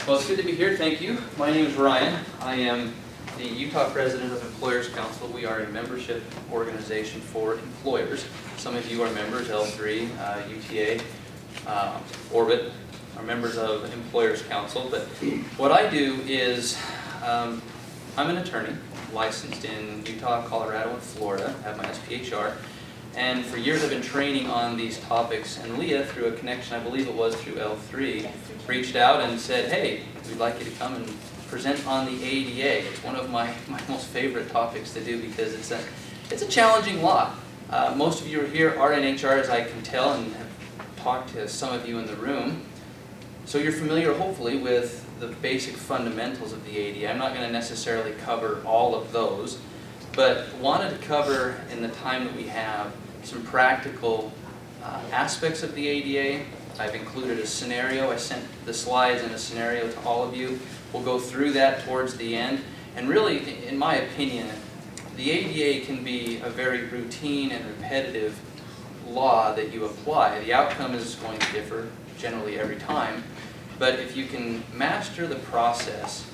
Well, it's good to be here. Thank you. My name is Ryan. I am the Utah President of Employers Council. We are a membership organization for employers. Some of you are members, L3, UTA, Orbit, are members of Employers Council. But what I do is, I'm an attorney, licensed in Utah, Colorado, and Florida. I have my SPHR. And for years I've been training on these topics, and Leah, through a connection, I believe it was through L3, reached out and said, hey, we'd like you to come and present on the ADA. It's one of my most favorite topics to do because it's a challenging law. Most of you here are in HR, as I can tell, and have talked to some of you in the room. So you're familiar, hopefully, with the basic fundamentals of the ADA. I'm not going to necessarily cover all of those, but wanted to cover, in the time that we have, some practical aspects of the ADA. I've included a scenario. I sent the slides and a scenario to all of you. We'll go through that towards the end. And really, in my opinion, the ADA can be a very routine and repetitive law that you apply. The outcome is going to differ generally every time. But if you can master the process,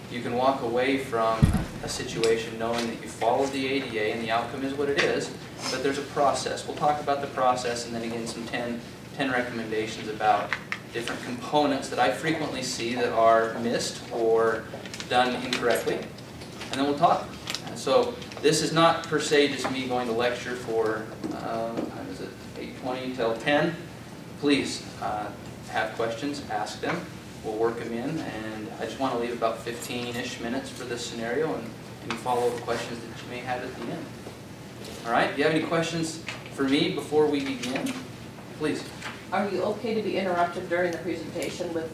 you can walk away from a situation knowing that you followed the ADA and the outcome is what it is, but there's a process. We'll talk about the process and then again some 10 recommendations about different components that I frequently see that are missed or done incorrectly, and then we'll talk. And so this is not per se just me going to lecture for, what is it, 8:20 till 10. Please have questions, ask them. We'll work them in, and I just want to leave about 15-ish minutes for this scenario and follow the questions that you may have at the end. All right, do you have any questions for me before we begin? Please. Are you okay to be interrupted during the presentation with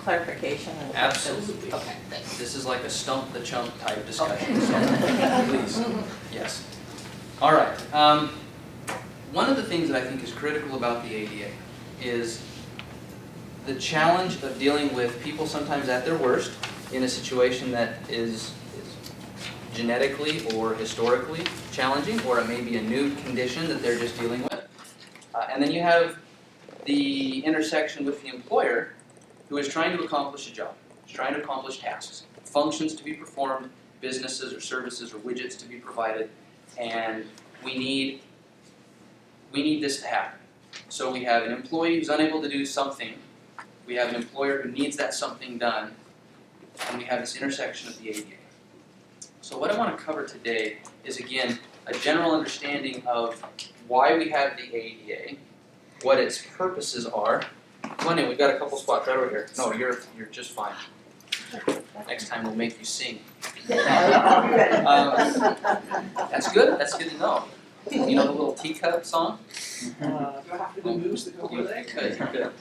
clarification and questions? Absolutely. Okay, thanks. This is like a stump the chump type discussion, so please. Yes. All right. One of the things that I think is critical about the ADA is the challenge of dealing with people sometimes at their worst in a situation that is genetically or historically challenging, or it may be a new condition that they're just dealing with. And then you have the intersection with the employer who is trying to accomplish a job, is trying to accomplish tasks, functions to be performed, businesses or services or widgets to be provided, and we need this to happen. So we have an employee who's unable to do something, we have an employer who needs that something done, and we have this intersection of the ADA. So what I want to cover today is, again, a general understanding of why we have the ADA, what its purposes are. Come on in, we've got a couple spots right over here. No, you're just fine. Next time we'll make you sing. That's good to know. You know the little teacup song? Do I have to do moves that go with it? Good.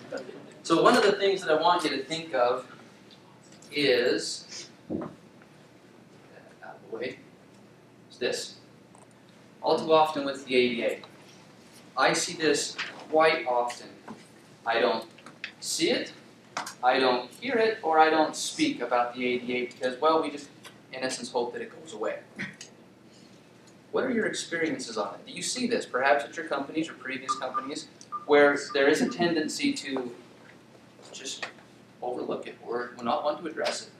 So one of the things that I want you to think of is, out of the way, is this. All too often with the ADA, I see this quite often. I don't see it, I don't hear it, or I don't speak about the ADA because, well, we just, in essence, hope that it goes away. What are your experiences on it? Do you see this, perhaps at your companies or previous companies, where there is a tendency to just overlook it or not want to address it?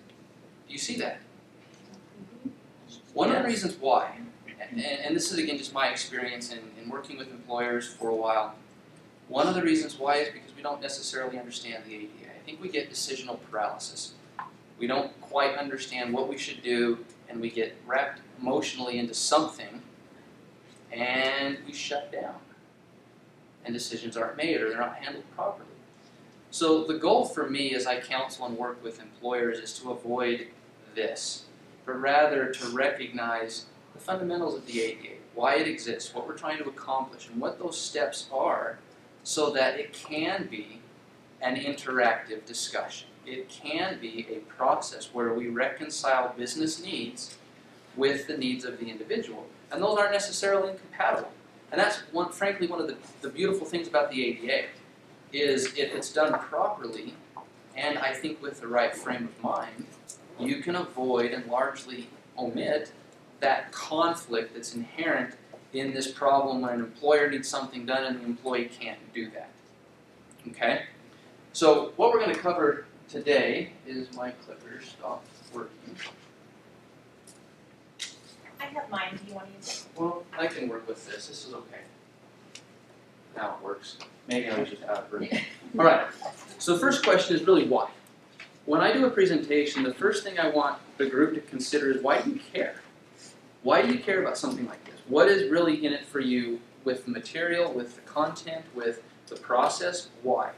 Do you see that? One of the reasons why, and this is again just my experience in working with employers for a while, one of the reasons why is because we don't necessarily understand the ADA. I think we get decisional paralysis. We don't quite understand what we should do, and we get wrapped emotionally into something, and we shut down. And decisions aren't made, or they're not handled properly. So the goal for me as I counsel and work with employers is to avoid this, but rather to recognize the fundamentals of the ADA, why it exists, what we're trying to accomplish, and what those steps are so that it can be an interactive discussion. It can be a process where we reconcile business needs with the needs of the individual. And those aren't necessarily incompatible. And that's, frankly, one of the beautiful things about the ADA, is if it's done properly, and I think with the right frame of mind, you can avoid and largely omit that conflict that's inherent in this problem when an employer needs something done and the employee can't do that. Okay? So what we're going to cover today is my clicker stopped working. I have mine, do you want to use it? Well, I can work with this. This is okay. Now it works. Maybe I was just out of breath. All right. So the first question is really why. When I do a presentation, the first thing I want the group to consider is why do you care? Why do you care about something like this? What is really in it for you with the material, with the content, with the process? Why?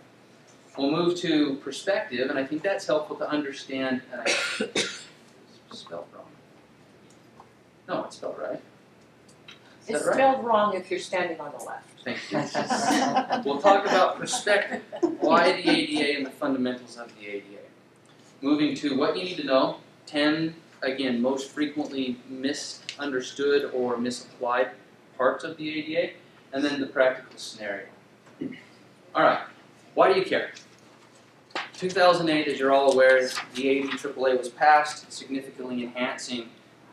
We'll move to perspective, and I think that's helpful to understand. And it's spelled wrong. No, it's spelled right. Is It's that right? spelled wrong if you're standing on the left. Thank you. We'll talk about perspective. Why the ADA and the fundamentals of the ADA. Moving to what you need to know. 10, again, most frequently misunderstood or misapplied parts of the ADA. And then the practical scenario. All right. Why do you care? 2008, as you're all aware, the ADA was passed, significantly enhancing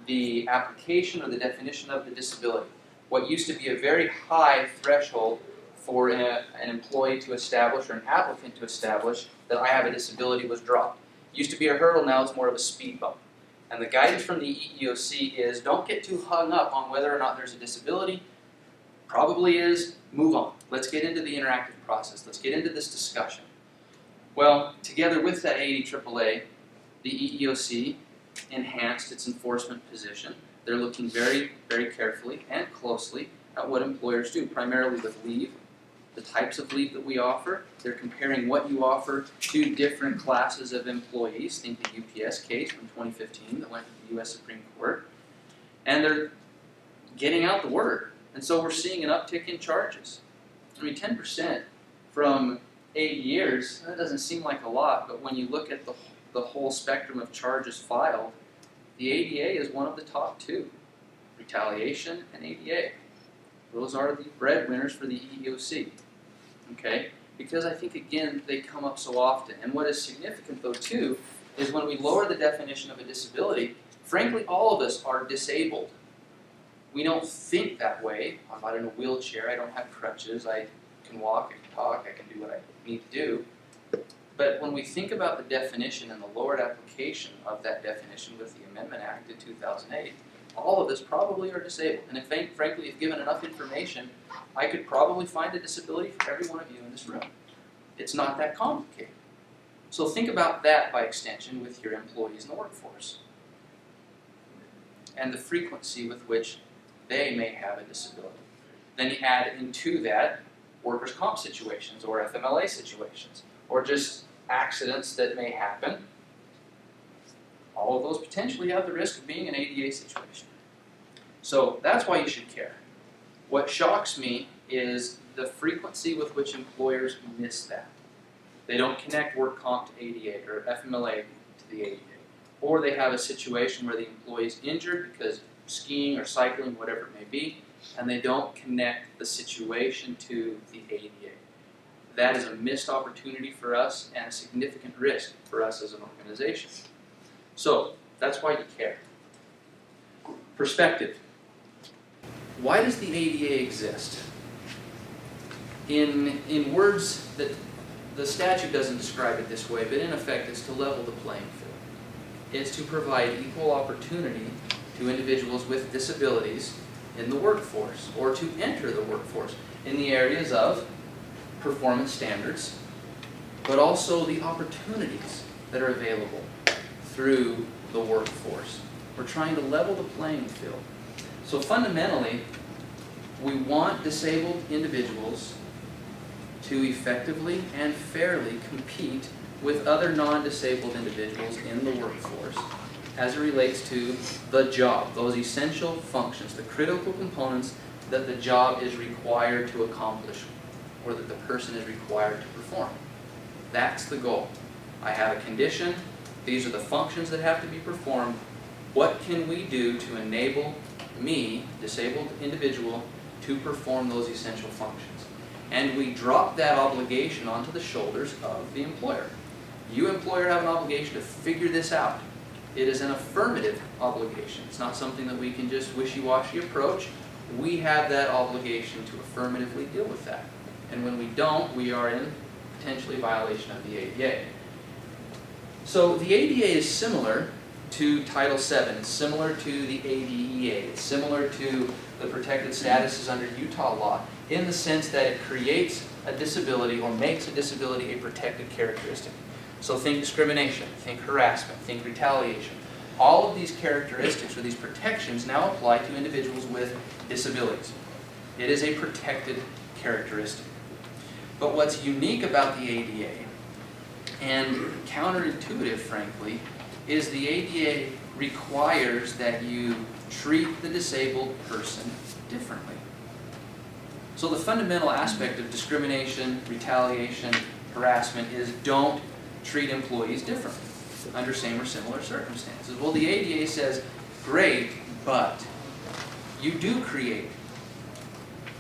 the application or the definition of the disability. What used to be a very high threshold for an employee to establish or an applicant to establish that I have a disability was dropped. Used to be a hurdle, now it's more of a speed bump. And the guidance from the EEOC is don't get too hung up on whether or not there's a disability. Probably is, move on. Let's get into the interactive process. Let's get into this discussion. Well, together with that ADA, the EEOC enhanced its enforcement position. They're looking very, very carefully and closely at what employers do, primarily with leave, the types of leave that we offer. They're comparing what you offer to different classes of employees. Think the UPS case from 2015 that went to the U.S. Supreme Court. And they're getting out the word. And so we're seeing an uptick in charges. I mean, 10% from 8 years, that doesn't seem like a lot, but when you look at the whole spectrum of charges filed, the ADA is one of the top two, retaliation and ADA. Those are the breadwinners for the EEOC, okay? Because I think, again, they come up so often. And what is significant, though, too, is when we lower the definition of a disability, frankly, all of us are disabled. We don't think that way. I'm not in a wheelchair, I don't have crutches, I can walk, I can talk, I can do what I need to do. But when we think about the definition and the lowered application of that definition with the Amendment Act in 2008, all of us probably are disabled. And if, frankly, if given enough information, I could probably find a disability for every one of you in this room. It's not that complicated. So think about that by extension with your employees in the workforce and the frequency with which they may have a disability. Then you add into that workers' comp situations or FMLA situations or just accidents that may happen. All of those potentially have the risk of being an ADA situation. So that's why you should care. What shocks me is the frequency with which employers miss that. They don't connect work comp to ADA or FMLA to the ADA. Or they have a situation where the employee is injured because skiing or cycling, whatever it may be, and they don't connect the situation to the ADA. That is a missed opportunity for us and a significant risk for us as an organization. So, that's why you care. Perspective. Why does the ADA exist? In words that the statute doesn't describe it this way, but in effect it's to level the playing field. It's to provide equal opportunity to individuals with disabilities in the workforce or to enter the workforce in the areas of performance standards, but also the opportunities that are available through the workforce. We're trying to level the playing field. So fundamentally, we want disabled individuals to effectively and fairly compete with other non-disabled individuals in the workforce as it relates to the job, those essential functions, the critical components that the job is required to accomplish or that the person is required to perform. That's the goal. I have a condition, these are the functions that have to be performed. What can we do to enable me, disabled individual, to perform those essential functions? And we drop that obligation onto the shoulders of the employer. You, employer, have an obligation to figure this out. It is an affirmative obligation. It's not something that we can just wishy-washy approach. We have that obligation to affirmatively deal with that. And when we don't, we are in potentially violation of the ADA. So the ADA is similar to Title VII, it's similar to the ADEA, it's similar to the protected statuses under Utah law in the sense that it creates a disability or makes a disability a protected characteristic. So think discrimination, think harassment, think retaliation. All of these characteristics or these protections now apply to individuals with disabilities. It is a protected characteristic. But what's unique about the ADA, and counterintuitive frankly, is the ADA requires that you treat the disabled person differently. So the fundamental aspect of discrimination, retaliation, harassment is don't treat employees differently under same or similar circumstances. Well, the ADA says, great, but you do create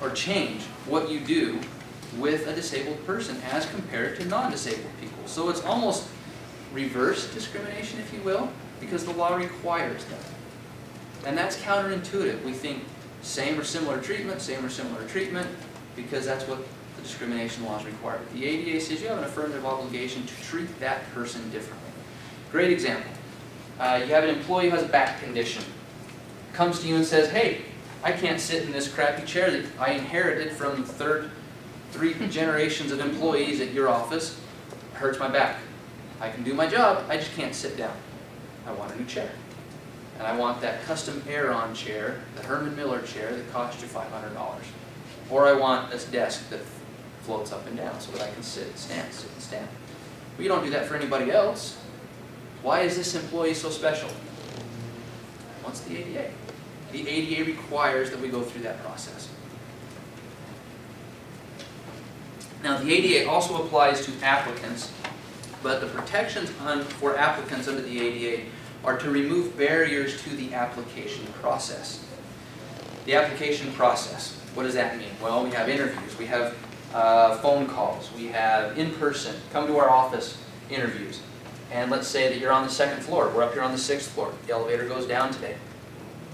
or change what you do with a disabled person as compared to non-disabled people. So it's almost reverse discrimination, if you will, because the law requires that. And that's counterintuitive. We think same or similar treatment, because that's what the discrimination laws require. The ADA says you have an affirmative obligation to treat that person differently. Great example. You have an employee who has a back condition. Comes to you and says, hey, I can't sit in this crappy chair that I inherited from the three generations of employees at your office. It hurts my back. I can do my job, I just can't sit down. I want a new chair. And I want that custom air-on chair, the Herman Miller chair that cost you $500. Or I want this desk that floats up and down so that I can sit and stand. Well, you don't do that for anybody else. Why is this employee so special? What's the ADA? The ADA requires that we go through that process. Now, the ADA also applies to applicants, but the protections for applicants under the ADA are to remove barriers to the application process. The application process, what does that mean? Well, we have interviews, we have phone calls, we have in-person, come to our office interviews. And let's say that you're on the 2nd floor, we're up here on the 6th floor, the elevator goes down today.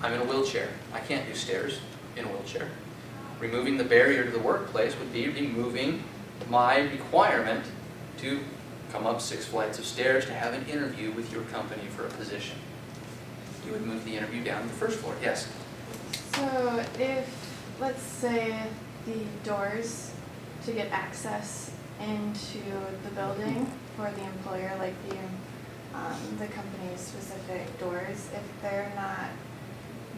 I'm in a wheelchair, I can't do stairs in a wheelchair. Removing the barrier to the workplace would be removing my requirement to come up 6 flights of stairs to have an interview with your company for a position. You would move the interview down to the 1st floor, yes? So if, let's say, the doors to get access into the building for the employer, like the company's specific doors, if they're not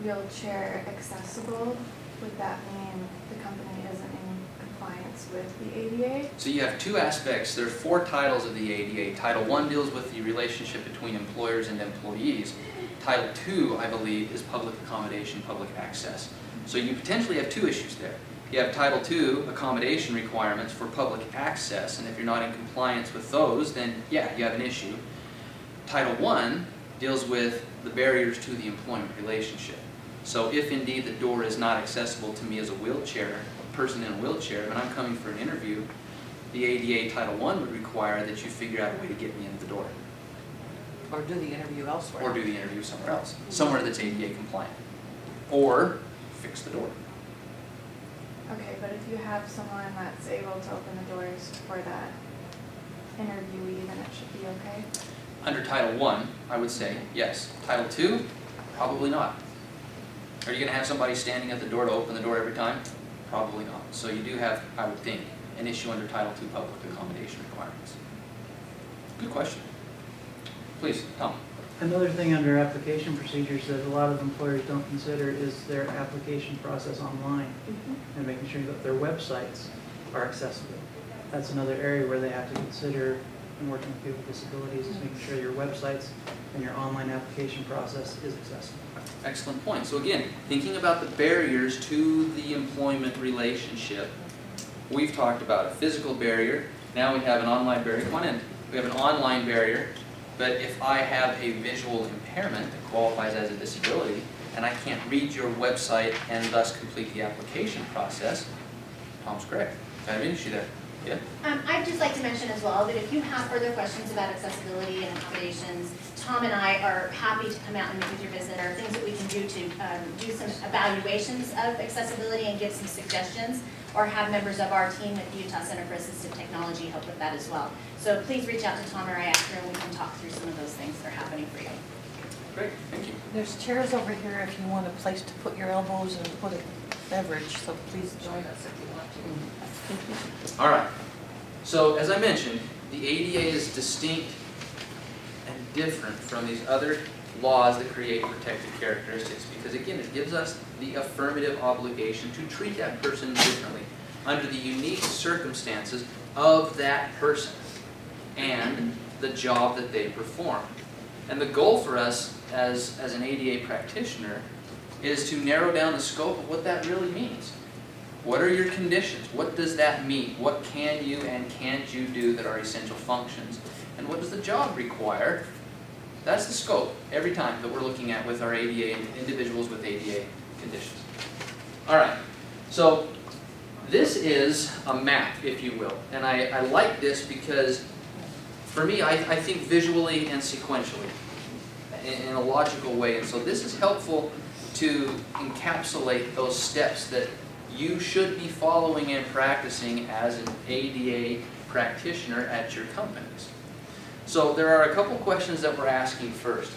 wheelchair accessible, would that mean the company isn't in compliance with the ADA? So you have two aspects. There are 4 titles of the ADA. Title I deals with the relationship between employers and employees. Title II, I believe, is public accommodation, public access. So you potentially have 2 issues there. You have Title II accommodation requirements for public access, and if you're not in compliance with those, then yeah, you have an issue. Title I deals with the barriers to the employment relationship. So if indeed the door is not accessible to me as a wheelchair, a person in a wheelchair, and I'm coming for an interview, the ADA Title I would require that you figure out a way to get me in the door. Or do the interview elsewhere. Or do the interview somewhere else, somewhere that's ADA compliant. Or fix the door. Okay, but if you have someone that's able to open the doors for that interviewee, then it should be okay? Under Title I would say yes. Title II, probably not. Are you going to have somebody standing at the door to open the door every time? Probably not. So you do have, I would think, an issue under Title II public accommodation requirements. Good question. Please, Tom. Another thing under application procedures that a lot of employers don't consider is their application process online and making sure that their websites are accessible. That's another area where they have to consider in working with people with disabilities is making sure your websites and your online application process is accessible. Excellent point. So again, thinking about the barriers to the employment relationship, we've talked about a physical barrier. Now we have an online barrier. Come on in. We have an online barrier. But if I have a visual impairment that qualifies as a disability, and I can't read your website and thus complete the application process, Tom's correct. I have an issue there. Yeah? I'd just like to mention as well that if you have further questions about accessibility and accommodations, Tom and I are happy to come out and meet with your visit. There are things that we can do to do some evaluations of accessibility and give some suggestions. or have members of our team with the Utah Center for Assistive Technology help with that as well. So please reach out to Tom or I after, and we can talk through some of those things that are happening for you. Great, thank you. There's chairs over here if you want a place to put your elbows and put a beverage, so please join us if you want to. All right, so as I mentioned, the ADA is distinct and different from these other laws that create protected characteristics because, again, it gives us the affirmative obligation to treat that person differently under the unique circumstances of that person and the job that they perform. And the goal for us as an ADA practitioner is to narrow down the scope of what that really means. What are your conditions? What does that mean? What can you and can't you do that are essential functions? And what does the job require? That's the scope every time that we're looking at with our ADA and individuals with ADA conditions. All right, so this is a map, if you will. And I like this because for me, I think visually and sequentially in a logical way. And so this is helpful to encapsulate those steps that you should be following and practicing as an ADA practitioner at your companies. So there are a couple questions that we're asking first.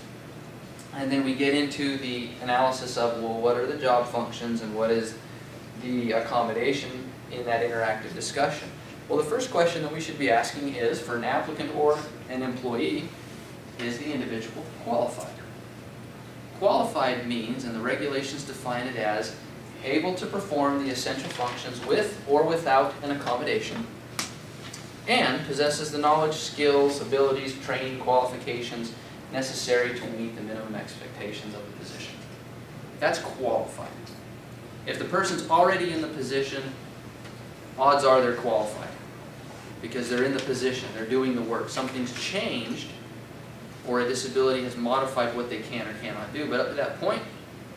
And then we get into the analysis of, well, what are the job functions and what is the accommodation in that interactive discussion? Well, the first question that we should be asking is, for an applicant or an employee, is the individual qualified? Qualified means, and the regulations define it as, able to perform the essential functions with or without an accommodation, and possesses the knowledge, skills, abilities, training, qualifications necessary to meet the minimum expectations of the position. That's qualified. If the person's already in the position, odds are they're qualified because they're in the position, they're doing the work. Something's changed or a disability has modified what they can or cannot do, but up to that point,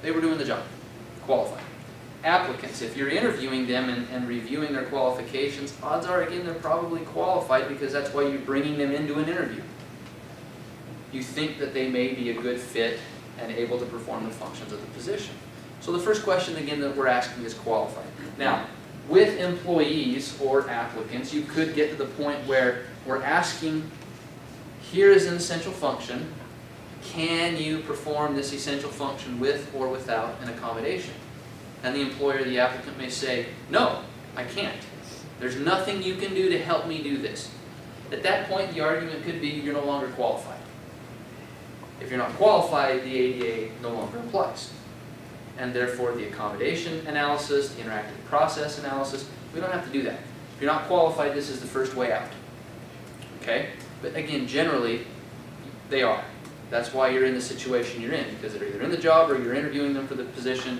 they were doing the job. Qualified. Applicants, if you're interviewing them and reviewing their qualifications, odds are, again, they're probably qualified because that's why you're bringing them into an interview. You think that they may be a good fit and able to perform the functions of the position. So the first question, again, that we're asking is qualified. Now, with employees or applicants, you could get to the point where we're asking, here is an essential function. Can you perform this essential function with or without an accommodation? And the employer, the applicant, may say, no, I can't. There's nothing you can do to help me do this. At that point, the argument could be you're no longer qualified. If you're not qualified, the ADA no longer applies. And therefore, the accommodation analysis, the interactive process analysis, we don't have to do that. If you're not qualified, this is the first way out. Okay? But again, generally, they are. That's why you're in the situation you're in, because they're either in the job or you're interviewing them for the position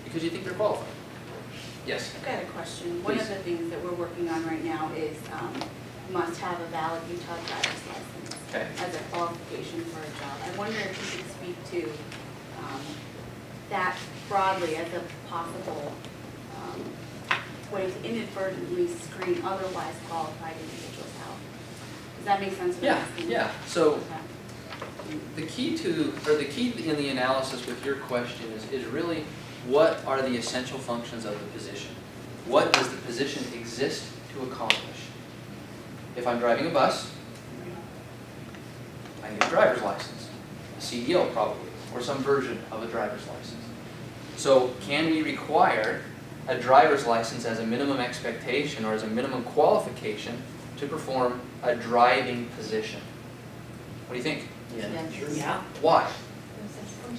because you think they're qualified. Yes? I've got a question. Please. One of the things that we're working on right now is must have a valid Utah driver's license Okay. as a qualification for a job. I wonder if you could speak to that broadly as a possible way to inadvertently screen otherwise qualified individuals out. Does that make sense? Yeah. So Okay. the key in the analysis with your question is really, what are the essential functions of the position? What does the position exist to accomplish? If I'm driving a bus, I need a driver's license, a CDL probably, or some version of a driver's license. So can we require a driver's license as a minimum expectation or as a minimum qualification to perform a driving position? What do you think? Yeah, Why?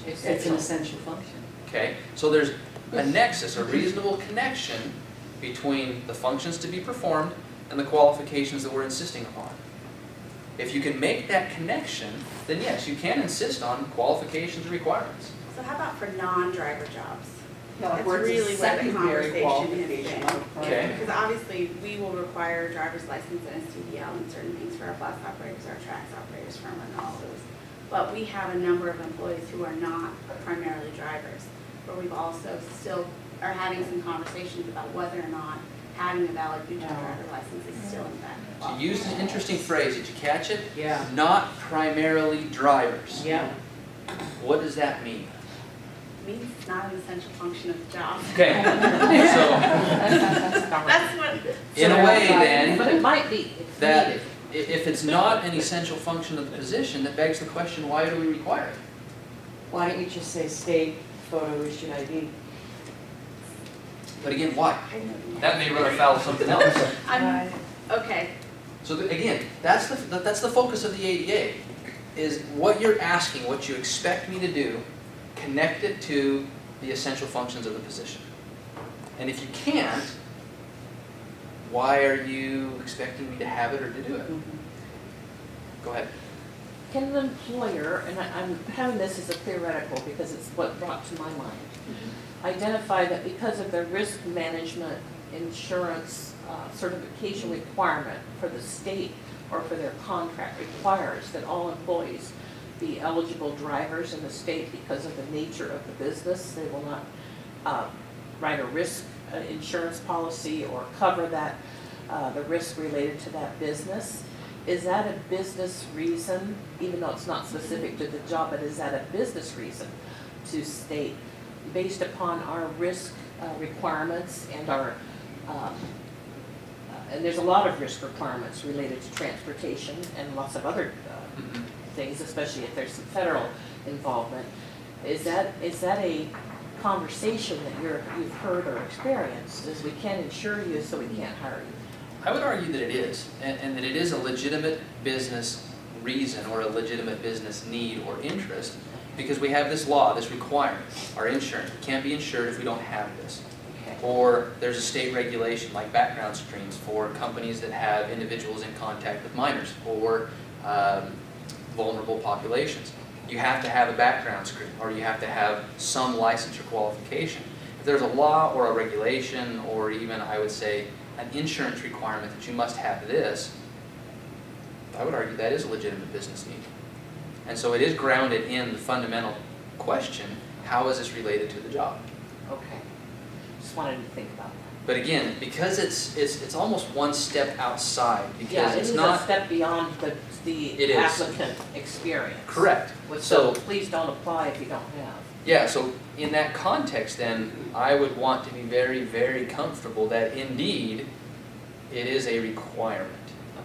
it's an essential function. Okay, so there's a nexus, a reasonable connection between the functions to be performed and the qualifications that we're insisting upon. If you can make that connection, then yes, you can insist on qualifications and requirements. So how about for non-driver jobs? No, That's where it's a really where the secondary conversation has qualification. been. Okay. Because obviously, we will require a driver's license and a CDL and certain things for our bus operators, our tracks operators, firm and all those. But we have a number of employees who are not primarily drivers, where we've also still are having some conversations about whether or not having a valid Utah driver license is still in fact. So you used an interesting phrase, did you catch it? Yeah. Not primarily drivers. Yeah. What does that mean? means it's not an essential function of the job. Okay, so That's what, in a way then, But it might be, if that needed. if it's not an essential function of the position, that begs the question, why do we require it? Why don't you just say state photo issue ID? But again, why? That may run afoul of something else. I'm, okay, So again, that's the focus of the ADA, is what you're asking, what you expect me to do, connect it to the essential functions of the position. And if you can't, why are you expecting me to have it or to do it? Go ahead. Can an employer, and I'm having this as a theoretical because it's what brought to my mind, identify that because of their risk management insurance certification requirement for the state or for their contract requires that all employees be eligible drivers in the state because of the nature of the business. They will not write a risk insurance policy or cover that, the risk related to that business. Is that a business reason, even though it's not specific to the job, but is that a business reason to state, based upon our risk requirements and our, and there's a lot of risk requirements related to transportation and lots of other things, especially if there's some federal involvement. Is that a conversation that you've heard or experienced, is we can't insure you so we can't hire you? I would argue that it is, and that it is a legitimate business reason or a legitimate business need or interest, because we have this law, this requirement, our insurance. We can't be insured if we don't have this. Okay. Or there's a state regulation like background screens for companies that have individuals in contact with minors or vulnerable populations. You have to have a background screen, or you have to have some license or qualification. If there's a law or a regulation, or even, I would say, an insurance requirement that you must have this, I would argue that is a legitimate business need. And so it is grounded in the fundamental question, how is this related to the job? Okay. Just wanted to think about that. But again, because it's almost one step outside, Yeah, because it it's is a not step beyond It the is. applicant experience. correct. So please don't apply if you don't have. Yeah, so in that context then, I would want to be very, very comfortable that indeed it is a requirement,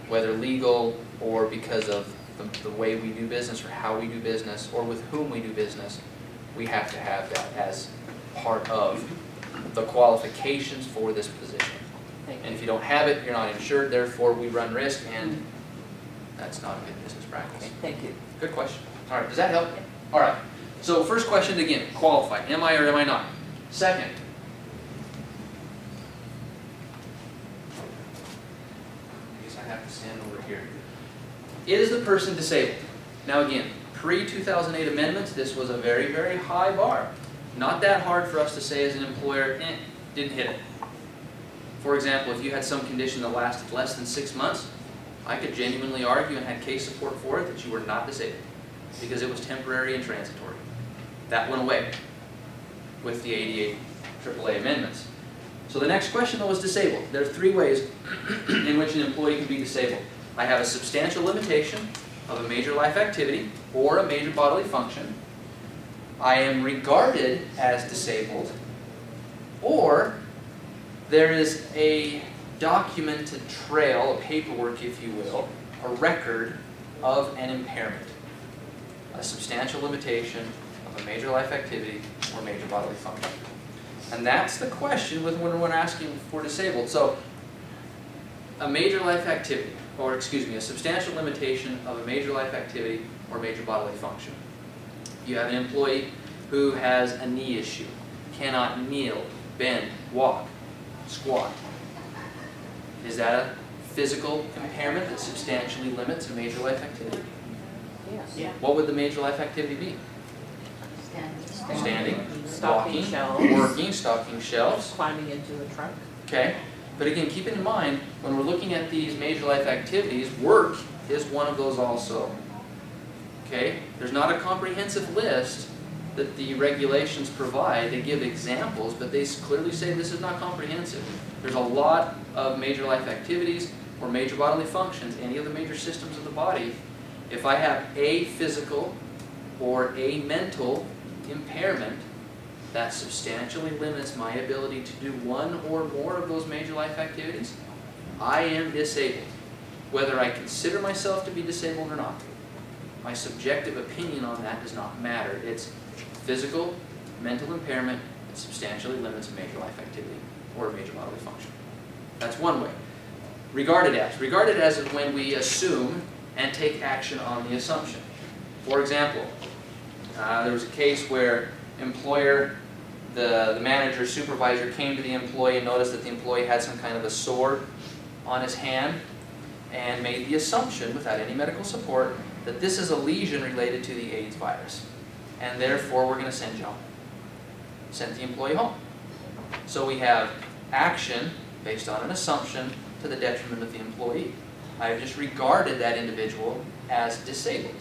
whether legal or because of the way we do business or how we do business or with whom we do business, we have to have that as part of the qualifications for this position. Thank And you. if you don't have it, you're not insured, therefore we run risk, and that's not a good business practice. Okay, thank you. Good question. All right, does that help? All right. So first question again, qualify. Am I or am I not? Second. I guess I have to stand over here. Is the person disabled? Now again, pre-2008 amendments, this was a very, very high bar. Not that hard for us to say as an employer, didn't hit it. For example, if you had some condition that lasted less than 6 months, I could genuinely argue and had case support for it that you were not disabled because it was temporary and transitory. That went away with the ADA AAA amendments. So the next question though is disabled. There are 3 ways in which an employee can be disabled. I have a substantial limitation of a major life activity or a major bodily function. I am regarded as disabled, or there is a documented trail, a paperwork if you will, a record of an impairment, a substantial limitation of a major life activity or major bodily function. And that's the question when we're asking for disabled. So a major life activity, or excuse me, a substantial limitation of a major life activity or major bodily function. You have an employee who has a knee issue, cannot kneel, bend, walk, squat. Is that a physical impairment that substantially limits a major life activity? Yes. Yeah. What would the major life activity be? Standing, Stocking walking, shelves. working, stocking shelves. Climbing into a truck. Okay, but again, keep in mind, when we're looking at these major life activities, work is one of those also. Okay, there's not a comprehensive list that the regulations provide. They give examples, but they clearly say this is not comprehensive. There's a lot of major life activities or major bodily functions, any of the major systems of the body. If I have a physical or a mental impairment, that substantially limits my ability to do one or more of those major life activities, I am disabled, whether I consider myself to be disabled or not. My subjective opinion on that does not matter. It's physical, mental impairment that substantially limits a major life activity or a major bodily function. That's one way. Regarded as is when we assume and take action on the assumption. For example, there was a case where the manager, supervisor came to the employee and noticed that the employee had some kind of a sore on his hand and made the assumption, without any medical support, that this is a lesion related to the AIDS virus. And therefore, we're going to send you home. Sent the employee home. So we have action based on an assumption to the detriment of the employee. I have just regarded that individual as disabled.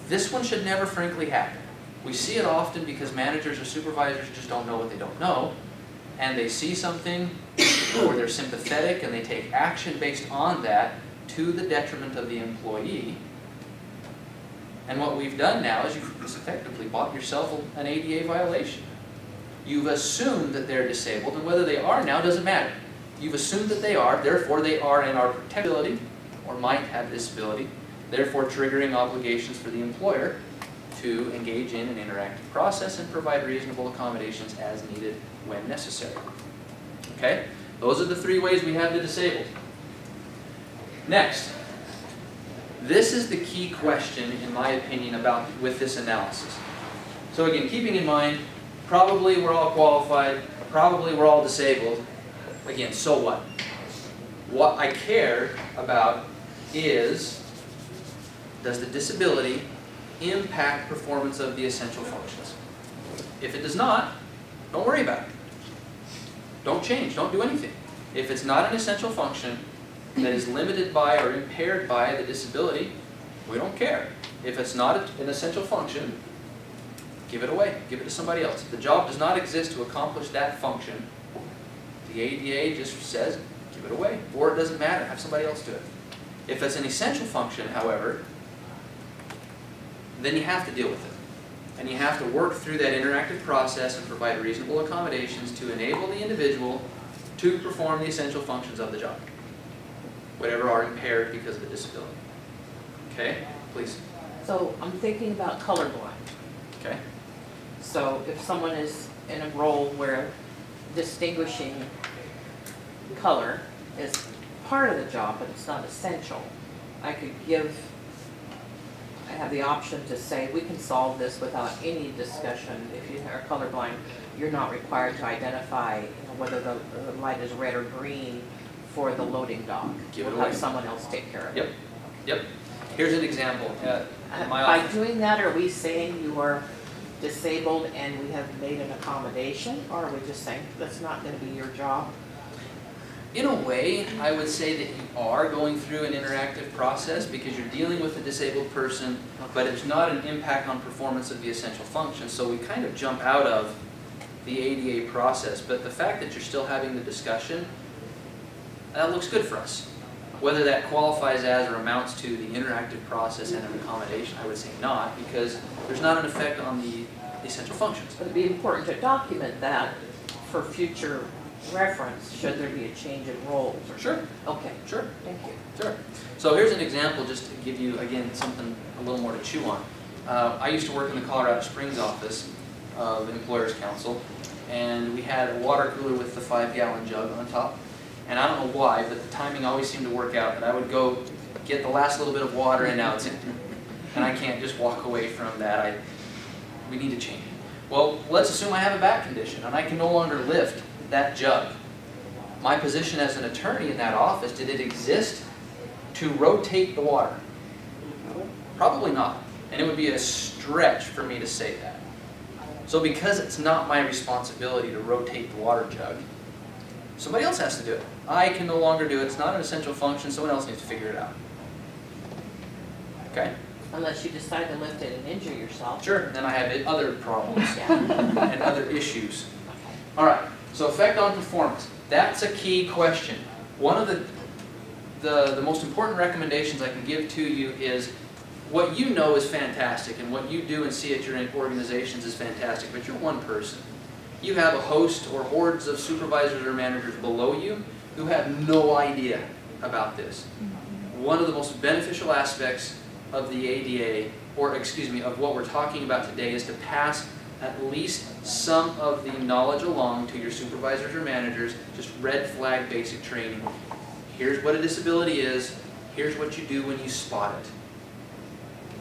This one should never frankly happen. We see it often because managers or supervisors just don't know what they don't know, and they see something or they're sympathetic and they take action based on that to the detriment of the employee. And what we've done now is you've effectively bought yourself an ADA violation. You've assumed that they're disabled, and whether they are now doesn't matter. You've assumed that they are, therefore they are in our protectability or might have disability, therefore triggering obligations for the employer to engage in an interactive process and provide reasonable accommodations as needed when necessary. Okay? Those are the three ways we have the disabled. Next, this is the key question, in my opinion, with this analysis. So again, keeping in mind, probably we're all qualified, probably we're all disabled. Again, so what? What I care about is, does the disability impact performance of the essential functions? If it does not, don't worry about it. Don't change, don't do anything. If it's not an essential function that is limited by or impaired by the disability, we don't care. If it's not an essential function, give it away, give it to somebody else. If the job does not exist to accomplish that function, the ADA just says, give it away, or it doesn't matter, have somebody else do it. If it's an essential function, however, then you have to deal with it. And you have to work through that interactive process and provide reasonable accommodations to enable the individual to perform the essential functions of the job, whatever are impaired because of the disability. Okay, please. So I'm thinking about colorblind. Okay. So if someone is in a role where distinguishing color is part of the job, but it's not essential, I have the option to say, we can solve this without any discussion. If you are colorblind, you're not required to identify whether the light is red or green for the loading dock. Give it We'll away. have someone else take care of it. Yep. Here's an example. My By office. doing that, are we saying you are disabled and we have made an accommodation, or are we just saying that's not going to be your job? In a way, I would say that you are going through an interactive process because you're dealing with a disabled person, but it's not an impact on performance of the essential functions. So we kind of jump out of the ADA process. But the fact that you're still having the discussion, that looks good for us. Whether that qualifies as or amounts to the interactive process and an accommodation, I would say not, because there's not an effect on the essential functions. But it'd be important to document that for future reference, should there be a change in roles or... Sure. Okay, Sure. thank you. Sure. So here's an example just to give you, again, something a little more to chew on. I used to work in the Colorado Springs office of Employers Council, and we had a water cooler with the 5-gallon jug on top. And I don't know why, but the timing always seemed to work out, and I would go get the last little bit of water and now it's empty. And I can't just walk away from that. We need to change it. Well, let's assume I have a back condition and I can no longer lift that jug. My position as an attorney in that office, did it exist to rotate the water? Probably not. And it would be a stretch for me to say that. So because it's not my responsibility to rotate the water jug, somebody else has to do it. I can no longer do it. It's not an essential function. Someone else needs to figure it out. Okay? Unless you decide to lift it and injure yourself. Sure. Then I have other problems Yeah. and other issues. All right. So effect on performance. That's a key question. One of the most important recommendations I can give to you is what you know is fantastic, and what you do and see at your organizations is fantastic, but you're one person. You have a host or hordes of supervisors or managers below you who have no idea about this. One of the most beneficial aspects of the ADA, or excuse me, of what we're talking about today, is to pass at least some of the knowledge along to your supervisors or managers, just red flag basic training. Here's what a disability is, here's what you do when you spot it.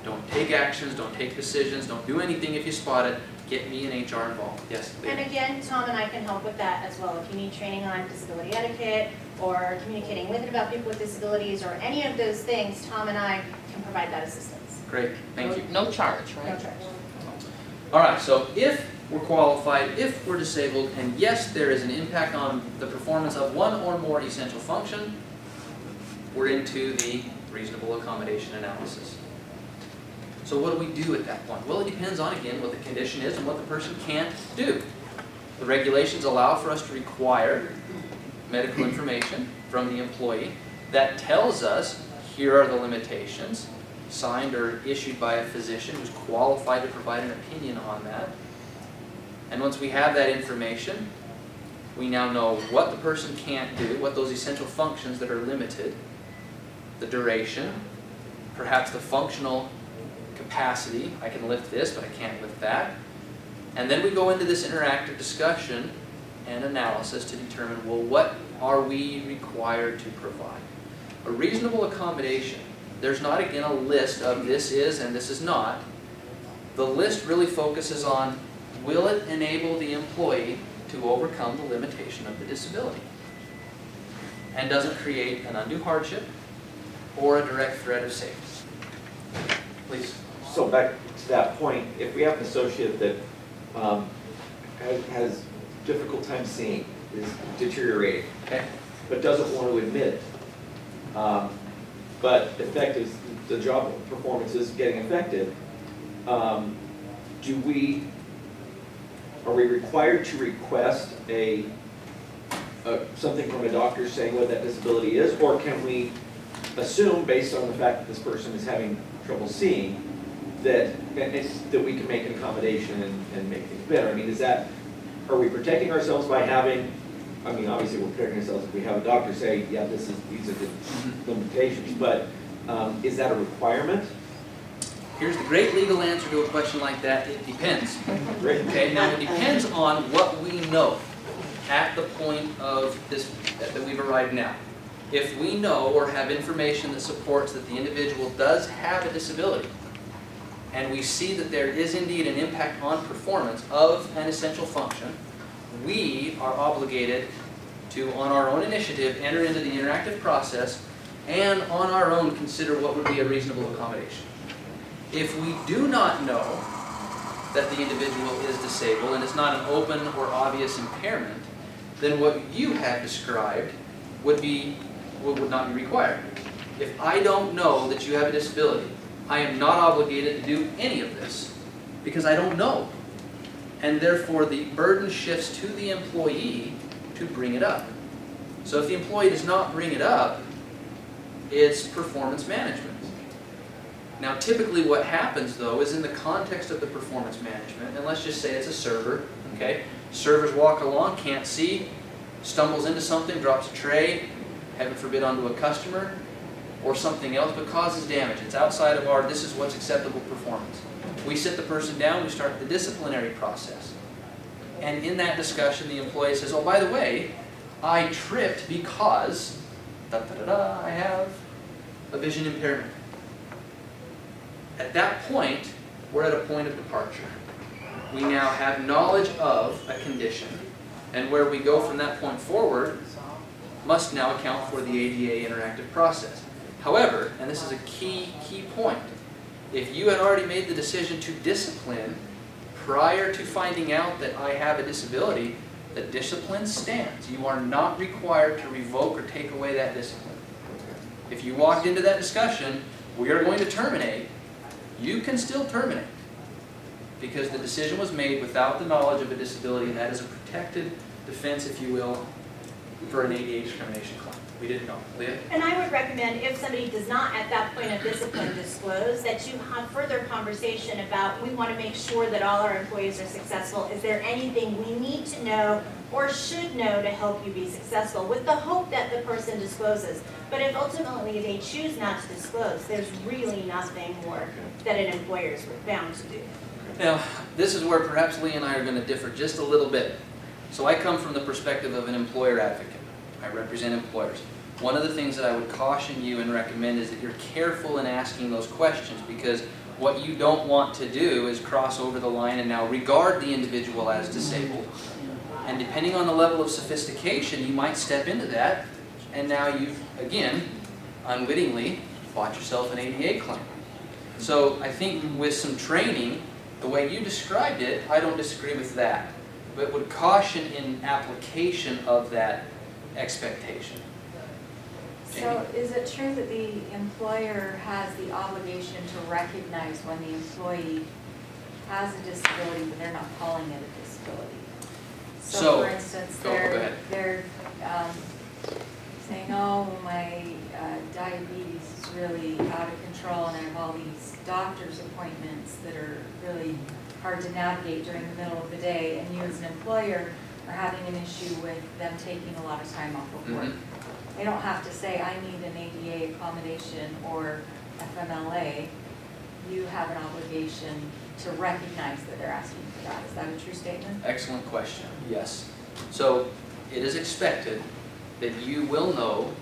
Don't take actions, don't take decisions, don't do anything if you spot it. Get me and HR involved. Yes? And again, Tom and I can help with that as well. If you need training on disability etiquette or communicating with and about people with disabilities or any of those things, Tom and I can provide that assistance. Great, thank you. No charge, right? No charge. All right, so if we're qualified, if we're disabled, and yes, there is an impact on the performance of one or more essential function, we're into the reasonable accommodation analysis. So what do we do at that point? Well, it depends on, again, what the condition is and what the person can't do. The regulations allow for us to require medical information from the employee that tells us here are the limitations, signed or issued by a physician who's qualified to provide an opinion on that. And once we have that information, we now know what the person can't do, what those essential functions that are limited, the duration, perhaps the functional capacity. I can lift this, but I can't lift that. And then we go into this interactive discussion and analysis to determine, well, what are we required to provide? A reasonable accommodation. There's not, again, a list of this is and this is not. The list really focuses on, will it enable the employee to overcome the limitation of the disability? And doesn't create an undue hardship or a direct threat of safety. Please. So back to that point, if we have an associate that has difficult time seeing, is deteriorating, Okay. but doesn't want to admit it, but effective, the job performance is getting affected, are we required to request something from a doctor saying what that disability is, or can we assume, based on the fact that this person is having trouble seeing, that we can make an accommodation and make things better? I mean, are we protecting ourselves by having, I mean, obviously we're protecting ourselves if we have a doctor say, yeah, these are the limitations, but is that a requirement? Here's the great legal answer to a question like that. It depends. Great. Okay, now it depends on what we know at the point of this, that we've arrived now. If we know or have information that supports that the individual does have a disability, and we see that there is indeed an impact on performance of an essential function, we are obligated to, on our own initiative, enter into the interactive process and on our own consider what would be a reasonable accommodation. If we do not know that the individual is disabled and it's not an open or obvious impairment, then what you have described would not be required. If I don't know that you have a disability, I am not obligated to do any of this because I don't know. And therefore the burden shifts to the employee to bring it up. So if the employee does not bring it up, it's performance management. Now typically what happens though is in the context of the performance management, and let's just say it's a server, okay? Servers walk along, can't see, stumbles into something, drops a tray, heaven forbid onto a customer, or something else, but causes damage. It's outside of our, this is what's acceptable performance. We sit the person down, we start the disciplinary process. And in that discussion, the employee says, oh, by the way, I tripped because, I have a vision impairment. At that point, we're at a point of departure. We now have knowledge of a condition, and where we go from that point forward must now account for the ADA interactive process. However, and this is a key point, if you had already made the decision to discipline prior to finding out that I have a disability, the discipline stands. You are not required to revoke or take away that discipline. If you walked into that discussion, we are going to terminate, you can still terminate because the decision was made without the knowledge of a disability, and that is a protected defense, if you will, for an ADA discrimination claim. We didn't know. Leah? And I would recommend if somebody does not at that point of discipline disclose, that you have further conversation about, we want to make sure that all our employees are successful. Is there anything we need to know or should know to help you be successful, with the hope that the person discloses? But if ultimately they choose not to disclose, there's really nothing more that an employer is bound to do. Now, this is where perhaps Lee and I are going to differ just a little bit. So I come from the perspective of an employer advocate. I represent employers. One of the things that I would caution you and recommend is that you're careful in asking those questions, because what you don't want to do is cross over the line and now regard the individual as disabled. And depending on the level of sophistication, you might step into that, and now you've, again, unwittingly bought yourself an ADA claim. So I think with some training, the way you described it, I don't disagree with that, but would caution in application of that expectation. So is it true that the employer has the obligation to recognize when the employee has a disability, but they're not calling it a disability? So, For instance, go ahead. they're saying, oh, my diabetes is really out of control and I have all these doctor's appointments that are really hard to navigate during the middle of the day, and you as an employer are having an issue with them taking a lot of time off of work. They don't have to say, I need an ADA accommodation or FMLA. You have an obligation to recognize that they're asking for that. Is that a true statement? Excellent question. Yes. So it is expected that you will know,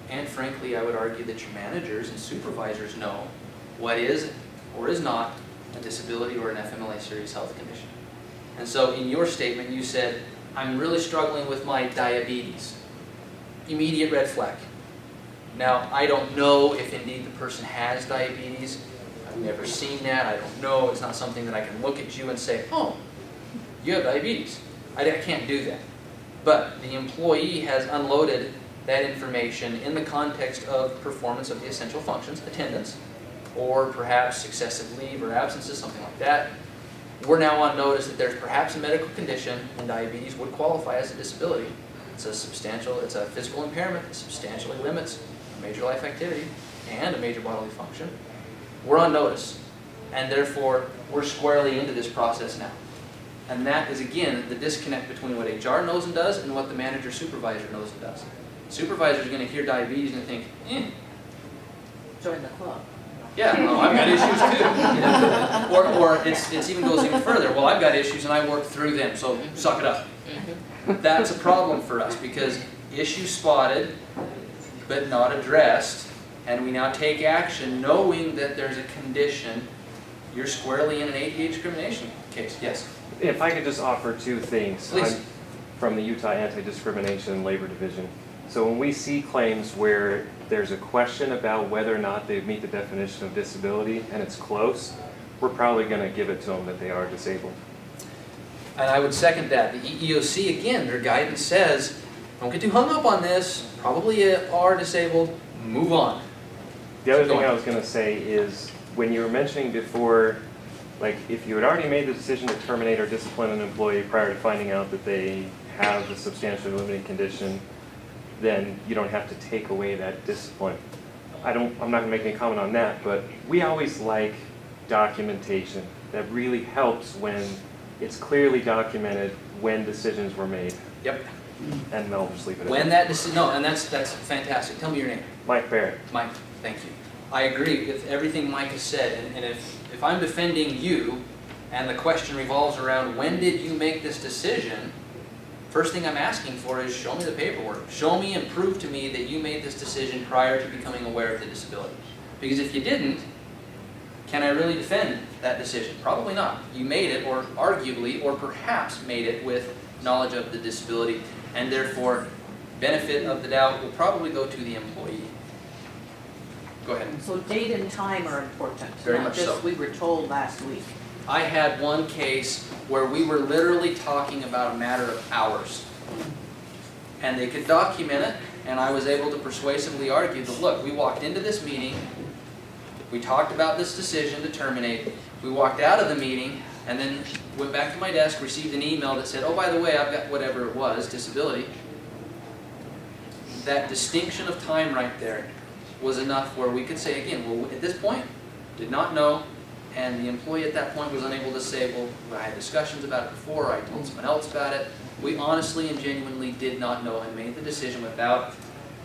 and frankly, I would argue that your managers and supervisors know what is or is not a disability or an FMLA serious health condition. And so in your statement, you said, I'm really struggling with my diabetes. Immediate red flag. Now, I don't know if indeed the person has diabetes. I've never seen that. I don't know. It's not something that I can look at you and say, oh, you have diabetes. I can't do that. But the employee has unloaded that information in the context of performance of the essential functions, attendance, or perhaps excessive leave or absences, something like that. We're now on notice that there's perhaps a medical condition, and diabetes would qualify as a disability. It's a physical impairment that substantially limits a major life activity and a major bodily function. We're on notice, and therefore we're squarely into this process now. And that is, again, the disconnect between what HR knows and does and what the manager supervisor knows and does. The supervisor is going to hear diabetes and think, Join the club. yeah, no, I've got issues too. You know? Or it even goes even further. Well, I've got issues and I work through them, so suck it up. That's a problem for us, because issue spotted but not addressed, and we now take action knowing that there's a condition. You're squarely in an ADA discrimination case. Yes? If I could just offer two things. Please. I'm from the Utah Anti-Discrimination and Labor Division. So when we see claims where there's a question about whether or not they meet the definition of disability and it's close, we're probably going to give it to them that they are disabled. And I would second that. The EEOC, again, their guidance says, don't get too hung up on this. Probably are disabled. Move on. The other Keep thing going. I was going to say is, when you were mentioning before, like if you had already made the decision to terminate or discipline an employee prior to finding out that they have a substantially limited condition, then you don't have to take away that discipline. I'm not going to make any comment on that, but we always like documentation. That really helps when it's clearly documented when decisions were made. Yep. And I'll just leave it at When that. that decision, no, and that's fantastic. Tell me your name. Mike Barrett. Mike, thank you. I agree with everything Mike has said, and if I'm defending you and the question revolves around when did you make this decision, first thing I'm asking for is show me the paperwork. Show me and prove to me that you made this decision prior to becoming aware of the disability. Because if you didn't, can I really defend that decision? Probably not. You made it, or arguably, or perhaps made it with knowledge of the disability, and therefore benefit of the doubt will probably go to the employee. Go ahead. So date and time are important. Very not much just so. we were told last week. I had one case where we were literally talking about a matter of hours. And they could document it, and I was able to persuasively argue that, look, we walked into this meeting, we talked about this decision to terminate, we walked out of the meeting, and then went back to my desk, received an email that said, oh, by the way, I've got whatever it was, disability. that distinction of time right there was enough where we could say again, well, at this point, did not know, and the employee at that point was unable to say, well, I had discussions about it before, I told someone else about it. We honestly and genuinely did not know and made the decision without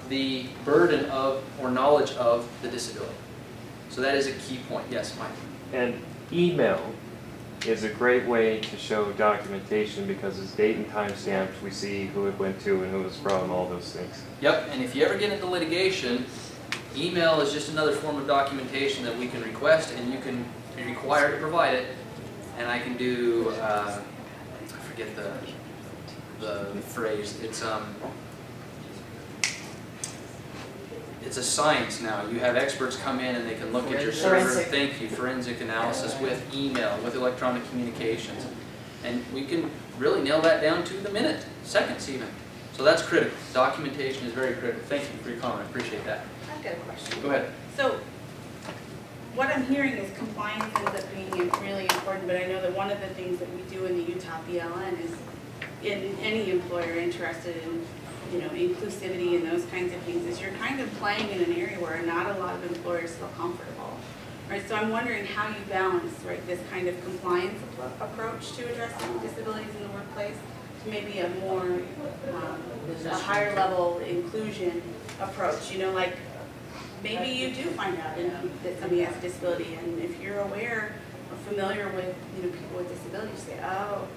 the burden of or knowledge of the disability. So that is a key point. Yes, Mike? And email is a great way to show documentation because it's date and time stamped. We see who it went to and who it was from, all those things. Yep, and if you ever get into litigation, email is just another form of documentation that we can request, and you can be required to provide it. And I can do, I forget the phrase. It's a science now. You have experts come in and they can look at your server. Forensic. Thank you, forensic analysis with email, with electronic communications, and we can really nail that down to the minute, seconds even. So that's critical. Documentation is very critical. Thank you for your comment. I appreciate that. I've got a question. Go ahead. So, what I'm hearing is compliance ends up being really important, but I know that one of the things that we do in the UTBLN is, in any employer interested in, inclusivity and those kinds of things, is you're kind of playing in an area where not a lot of employers feel comfortable. Right, so I'm wondering how you balance, right, this kind of compliance approach to addressing disabilities in the workplace to maybe a more, a higher level inclusion approach, like maybe you do find out that somebody has a disability, and if you're aware or familiar with, people with disabilities, you say, oh,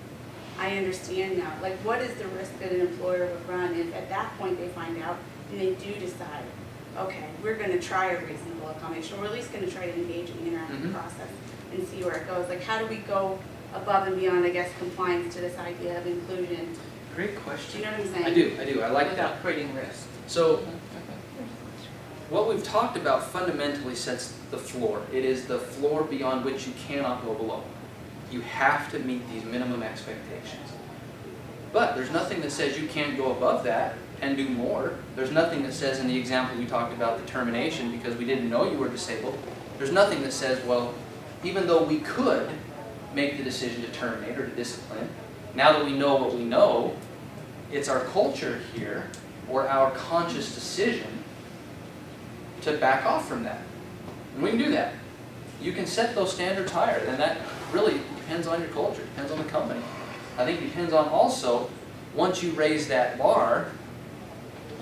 I understand now. Like, what is the risk that an employer would run if at that point they find out and they do decide, okay, we're going to try a reasonable accommodation, or we're at least going to try to engage in the interactive process and see where it goes. Like, how do we go above and beyond, I guess, compliance to this idea of inclusion? Great question. Do you know what I'm saying? I do. I like that. Without creating risk. So, what we've talked about fundamentally sets the floor. It is the floor beyond which you cannot go below. You have to meet these minimum expectations. But there's nothing that says you can't go above that and do more. There's nothing that says in the example we talked about, the termination, because we didn't know you were disabled. There's nothing that says, well, even though we could make the decision to terminate or to discipline, now that we know what we know, it's our culture here or our conscious decision to back off from that. And we can do that. You can set those standards higher, and that really depends on your culture, depends on the company. I think it depends on also, once you raise that bar,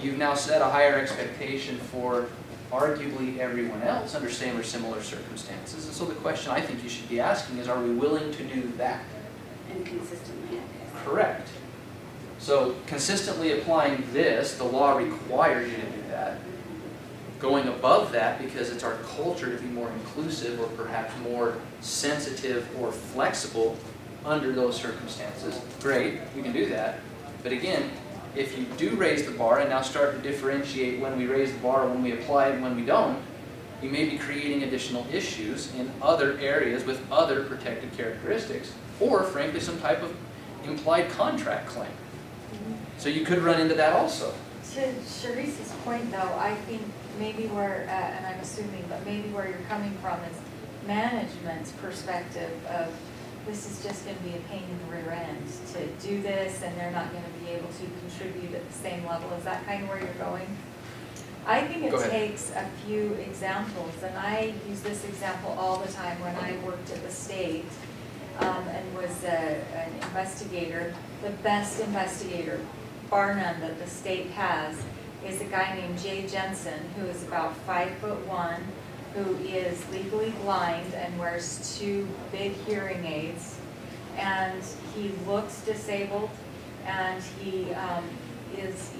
you've now set a higher expectation for arguably everyone else under same or similar circumstances. And so the question I think you should be asking is, are we willing to do that? And consistently, I guess. Correct. So consistently applying this, the law requires you to do that. Going above that because it's our culture to be more inclusive or perhaps more sensitive or flexible under those circumstances, great, we can do that. But again, if you do raise the bar and now start to differentiate when we raise the bar, when we apply it, and when we don't, you may be creating additional issues in other areas with other protected characteristics, or frankly some type of implied contract claim. So you could run into that also. To Sharice's point though, I think maybe where, and I'm assuming, but maybe where you're coming from is management's perspective of this is just going to be a pain in the rear end to do this, and they're not going to be able to contribute at the same level. Is that kind of where you're going? I think Go it ahead. takes a few examples, and I use this example all the time when I worked at the state and was an investigator. The best investigator, bar none, that the state has is a guy named Jay Jensen, who is about 5'1", who is legally blind and wears 2 big hearing aids, and he looks disabled, and he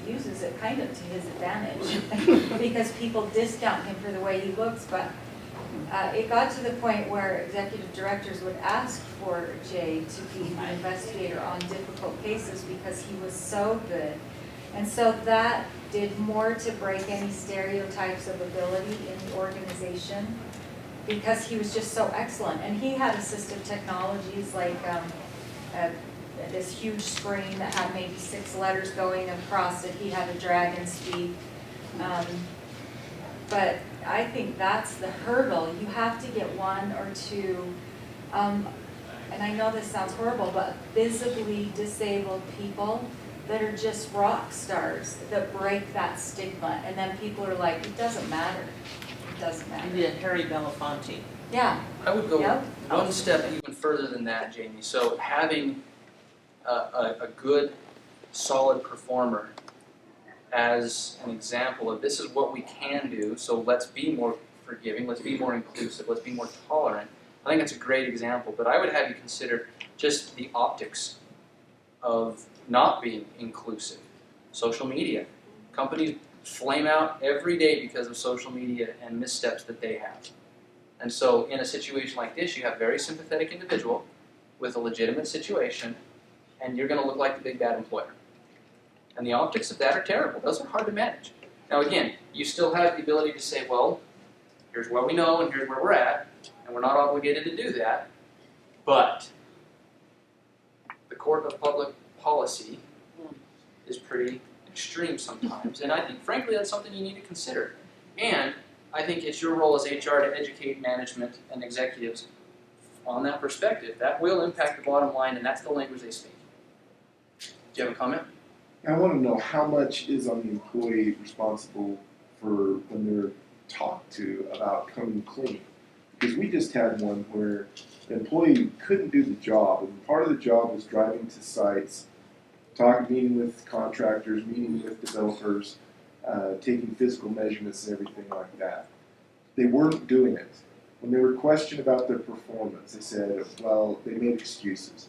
uses it kind of to his advantage because people discount him for the way he looks. But it got to the point where executive directors would ask for Jay to be an investigator on difficult cases because he was so good. And so that did more to break any stereotypes of ability in the organization because he was just so excellent. And he had assistive technologies like this huge screen that had maybe 6 letters going across it. He had to drag and speak. But I think that's the hurdle. You have to get 1 or 2, and I know this sounds horrible, but visibly disabled people that are just rock stars that break that stigma, and then people are like, it doesn't matter. It doesn't You matter. need a Harry Belafonte. Yeah. I would go Yep. one step even further than that, Jamie. So having a good, solid performer as an example of this is what we can do, so let's be more forgiving, let's be more inclusive, let's be more tolerant. I think that's a great example, but I would have you consider just the optics of not being inclusive. Social media. Companies flame out every day because of social media and missteps that they have. And so in a situation like this, you have a very sympathetic individual with a legitimate situation, and you're going to look like the big bad employer. And the optics of that are terrible. Those are hard to manage. Now again, you still have the ability to say, well, here's what we know and here's where we're at, and we're not obligated to do that, but the court of public policy is pretty extreme sometimes, and I think frankly that's something you need to consider. And I think it's your role as HR to educate management and executives on that perspective. That will impact the bottom line, and that's the language they speak. Do you have a comment? I want to know how much is on the employee responsible for when they're talked to about coming clean. Because we just had one where the employee couldn't do the job, and part of the job was driving to sites, meeting with contractors, meeting with developers, taking physical measurements and everything like that. They weren't doing it. When they were questioned about their performance, they said, well, they made excuses.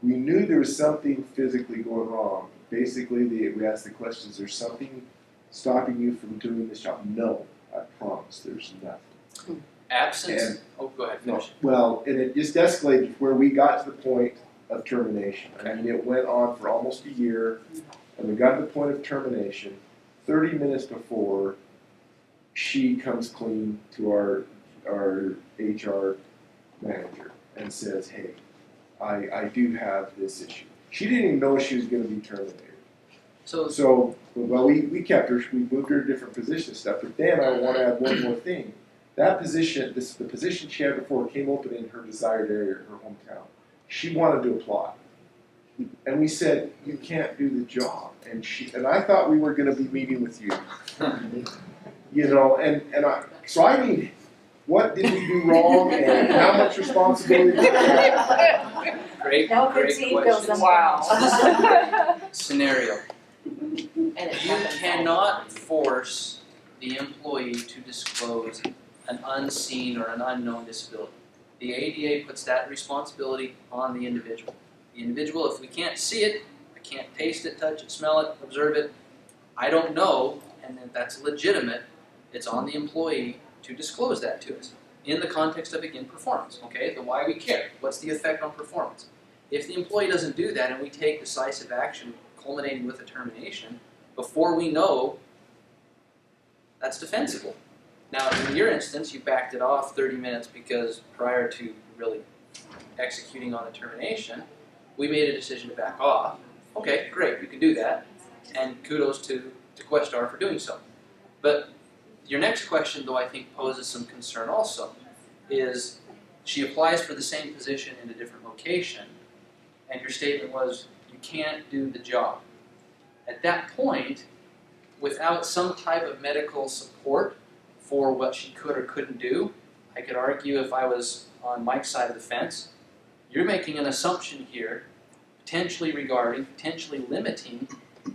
We knew there was something physically going wrong. Basically, we asked the question, is there something stopping you from doing this job? No, I promise, there's nothing. Absence. Go ahead. Finish. Well, and it just escalated where we got to the point of termination. I mean, it went on for almost a year, and we got to the point of termination. 30 minutes before, she comes clean to our HR manager and says, hey, I do have this issue. She didn't even know she was going to be terminated. So well, we kept her, we moved her to different position and stuff, but then I want to add one more thing. That position, the position she had before came open in her desired area, her hometown. She wanted to apply. And we said, you can't do the job. And I thought we were going to be meeting with you. You know, so I mean, what did we do wrong and how much responsibility did we have? Great question. Wow. Scenario. And it You happens cannot force the employee to disclose an unseen or an unknown disability. The ADA puts that responsibility on the individual. The individual, if we can't see it, I can't taste it, touch it, smell it, observe it, I don't know, and if that's legitimate, it's on the employee to disclose that to us. In the context of, again, performance, okay? The why we care. What's the effect on performance? If the employee doesn't do that and we take decisive action culminating with a termination, before we know, that's defensible. Now, in your instance, you backed it off 30 minutes because prior to really executing on a termination, we made a decision to back off. Okay, great, you can do that, and kudos to Questar for doing so. But your next question, though, I think poses some concern also, is she applies for the same position in a different location, and your statement was, you can't do the job. At that point, without some type of medical support for what she could or couldn't do, I could argue if I was on Mike's side of the fence, you're making an assumption here, potentially regarding, potentially limiting,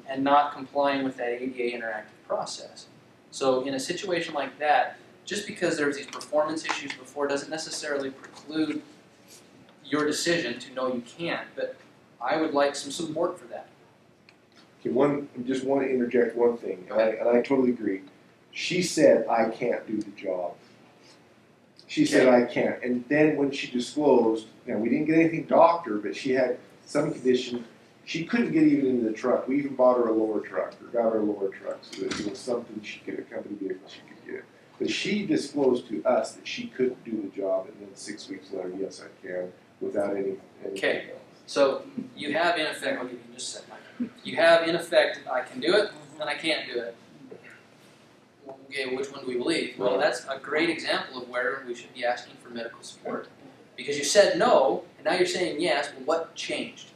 and not complying with that ADA interactive process. So in a situation like that, just because there's these performance issues before doesn't necessarily preclude your decision to know you can't, but I would like some support for that. Okay, just want to interject one thing, and I totally agree. She said, I can't do the job. She said, I can't. And then when she disclosed, now we didn't get anything doctor, but she had some condition. She couldn't get even into the truck. We even bought her a lower truck, or got her a lower truck, so that it was something she could, a company vehicle she could get. But she disclosed to us that she couldn't do the job, and then 6 weeks later, yes, I can, without anything Okay. else. So you have in effect, I'll give you just a second. You have in effect, I can do it, and I can't do it. Okay, which one do we believe? Well, that's a great example of where we should be asking for medical support. Because you said no, and now you're saying yes, well, what changed?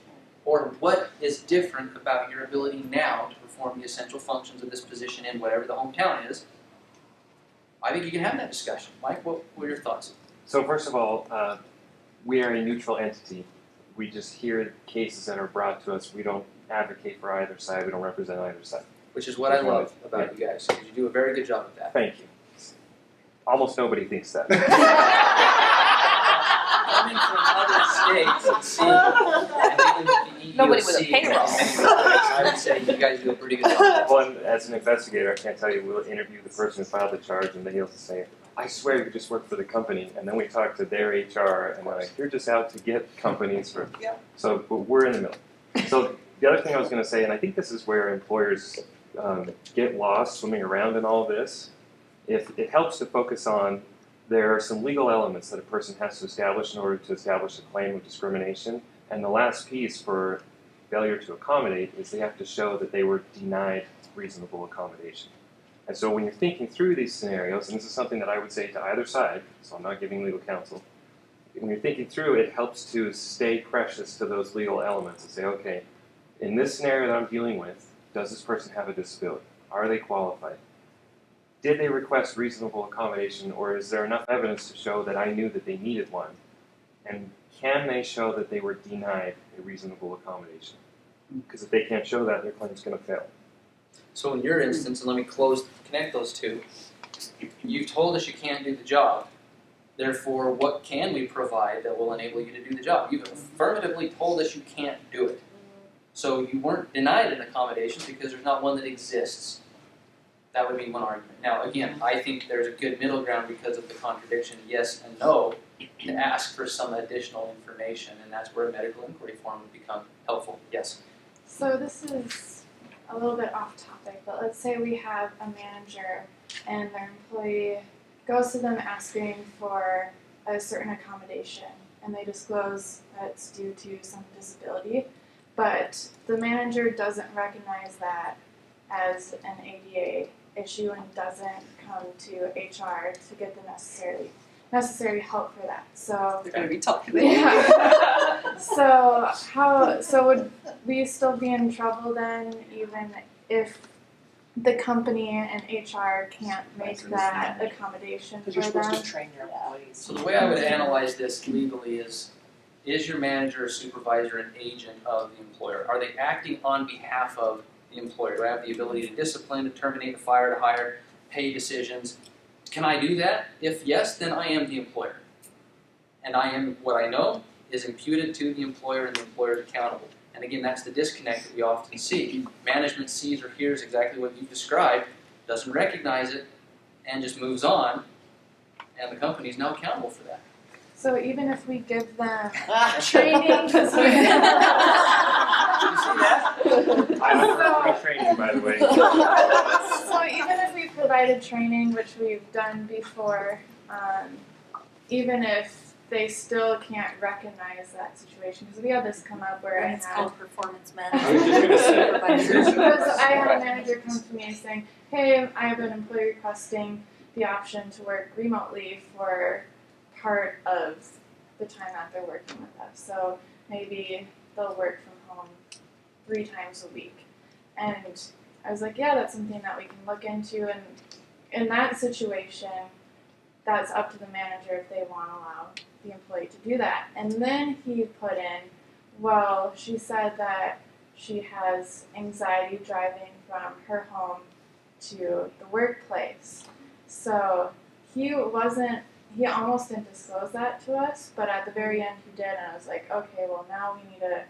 Or what is different about your ability now to perform the essential functions of this position in whatever the hometown is? I think you can have that discussion. Mike, what were your thoughts? So first of all, we are a neutral entity. We just hear cases that are brought to us. We don't advocate for either side. We don't represent either side. Which is what I love about you guys, because you do a very good job of that. Thank you. Almost nobody thinks that. Coming from other states and dealing with the EEOC, Nobody with a payroll. I would say you guys do a pretty good job. Well, and as an investigator, I can't tell you, we'll interview the person who filed the charge, and then he'll say, I swear you just work for the company. And then we talk to their HR, and they're like, you're just out to get companies for. Yeah. So but we're in the middle. So the other thing I was going to say, and I think this is where employers get lost swimming around in all this, if it helps to focus on there are some legal elements that a person has to establish in order to establish a claim of discrimination. And the last piece for failure to accommodate is they have to show that they were denied reasonable accommodation. And so when you're thinking through these scenarios, and this is something that I would say to either side, so I'm not giving legal counsel, when you're thinking through it, helps to stay precious to those legal elements and say, okay, in this scenario that I'm dealing with, does this person have a disability? Are they qualified? Did they request reasonable accommodation, or is there enough evidence to show that I knew that they needed one? And can they show that they were denied a reasonable accommodation? Because if they can't show that, their claim's going to fail. So in your instance, and let me connect those two, you've told us you can't do the job. Therefore, what can we provide that will enable you to do the job? You've affirmatively told us you can't do it. So you weren't denied an accommodation because there's not one that exists. That would be one argument. Now, again, I think there's a good middle ground because of the contradiction, yes and no, to ask for some additional information, and that's where a medical inquiry form would become helpful. Yes? So this is a little bit off topic, but let's say we have a manager and their employee goes to them asking for a certain accommodation, and they disclose that it's due to some disability, but the manager doesn't recognize that as an ADA issue and doesn't come to HR to get the necessary help for that. So They're going to be talking. yeah. So would we still be in trouble then, even if the company and HR can't make that accommodation for them? train your employees. So the way I would analyze this legally is your manager or supervisor an agent of the employer? Are they acting on behalf of the employer? Do I have the ability to discipline, to terminate, to fire, to hire, pay decisions? Can I do that? If yes, then I am the employer. And what I know is imputed to the employer, and the employer is accountable. And again, that's the disconnect that we often see. Management sees or hears exactly what you've described, doesn't recognize it, and just moves on, and the company is now accountable for that. So even if we give them training, because we You see that? I'm not training, by the way. so even if we provided training, which we've done before, even if they still can't recognize that situation, because we had this come up where It's called performance I was just gonna say. management. because I had a manager come to me saying, hey, I have an employee requesting the option to work remotely for part of the time that they're working with us. So maybe they'll work from home 3 times a week. And I was like, yeah, that's something that we can look into. And in that situation, that's up to the manager if they want to allow the employee to do that. And then he put in, well, she said that she has anxiety driving from her home to the workplace. So he almost didn't disclose that to us, but at the very end he did, and I was like, okay, well now we need to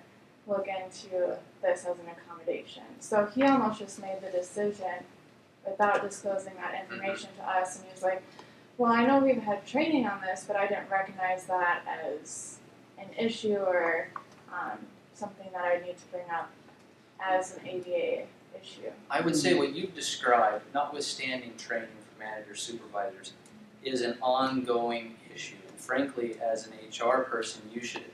look into this as an accommodation. So he almost just made the decision without disclosing that information to us, and he was like, well, I know we've had training on this, but I didn't recognize that as an issue or something that I need to bring up as an ADA issue. I would say what you've described, notwithstanding training for managers, supervisors, is an ongoing issue. And frankly, as an HR person, you should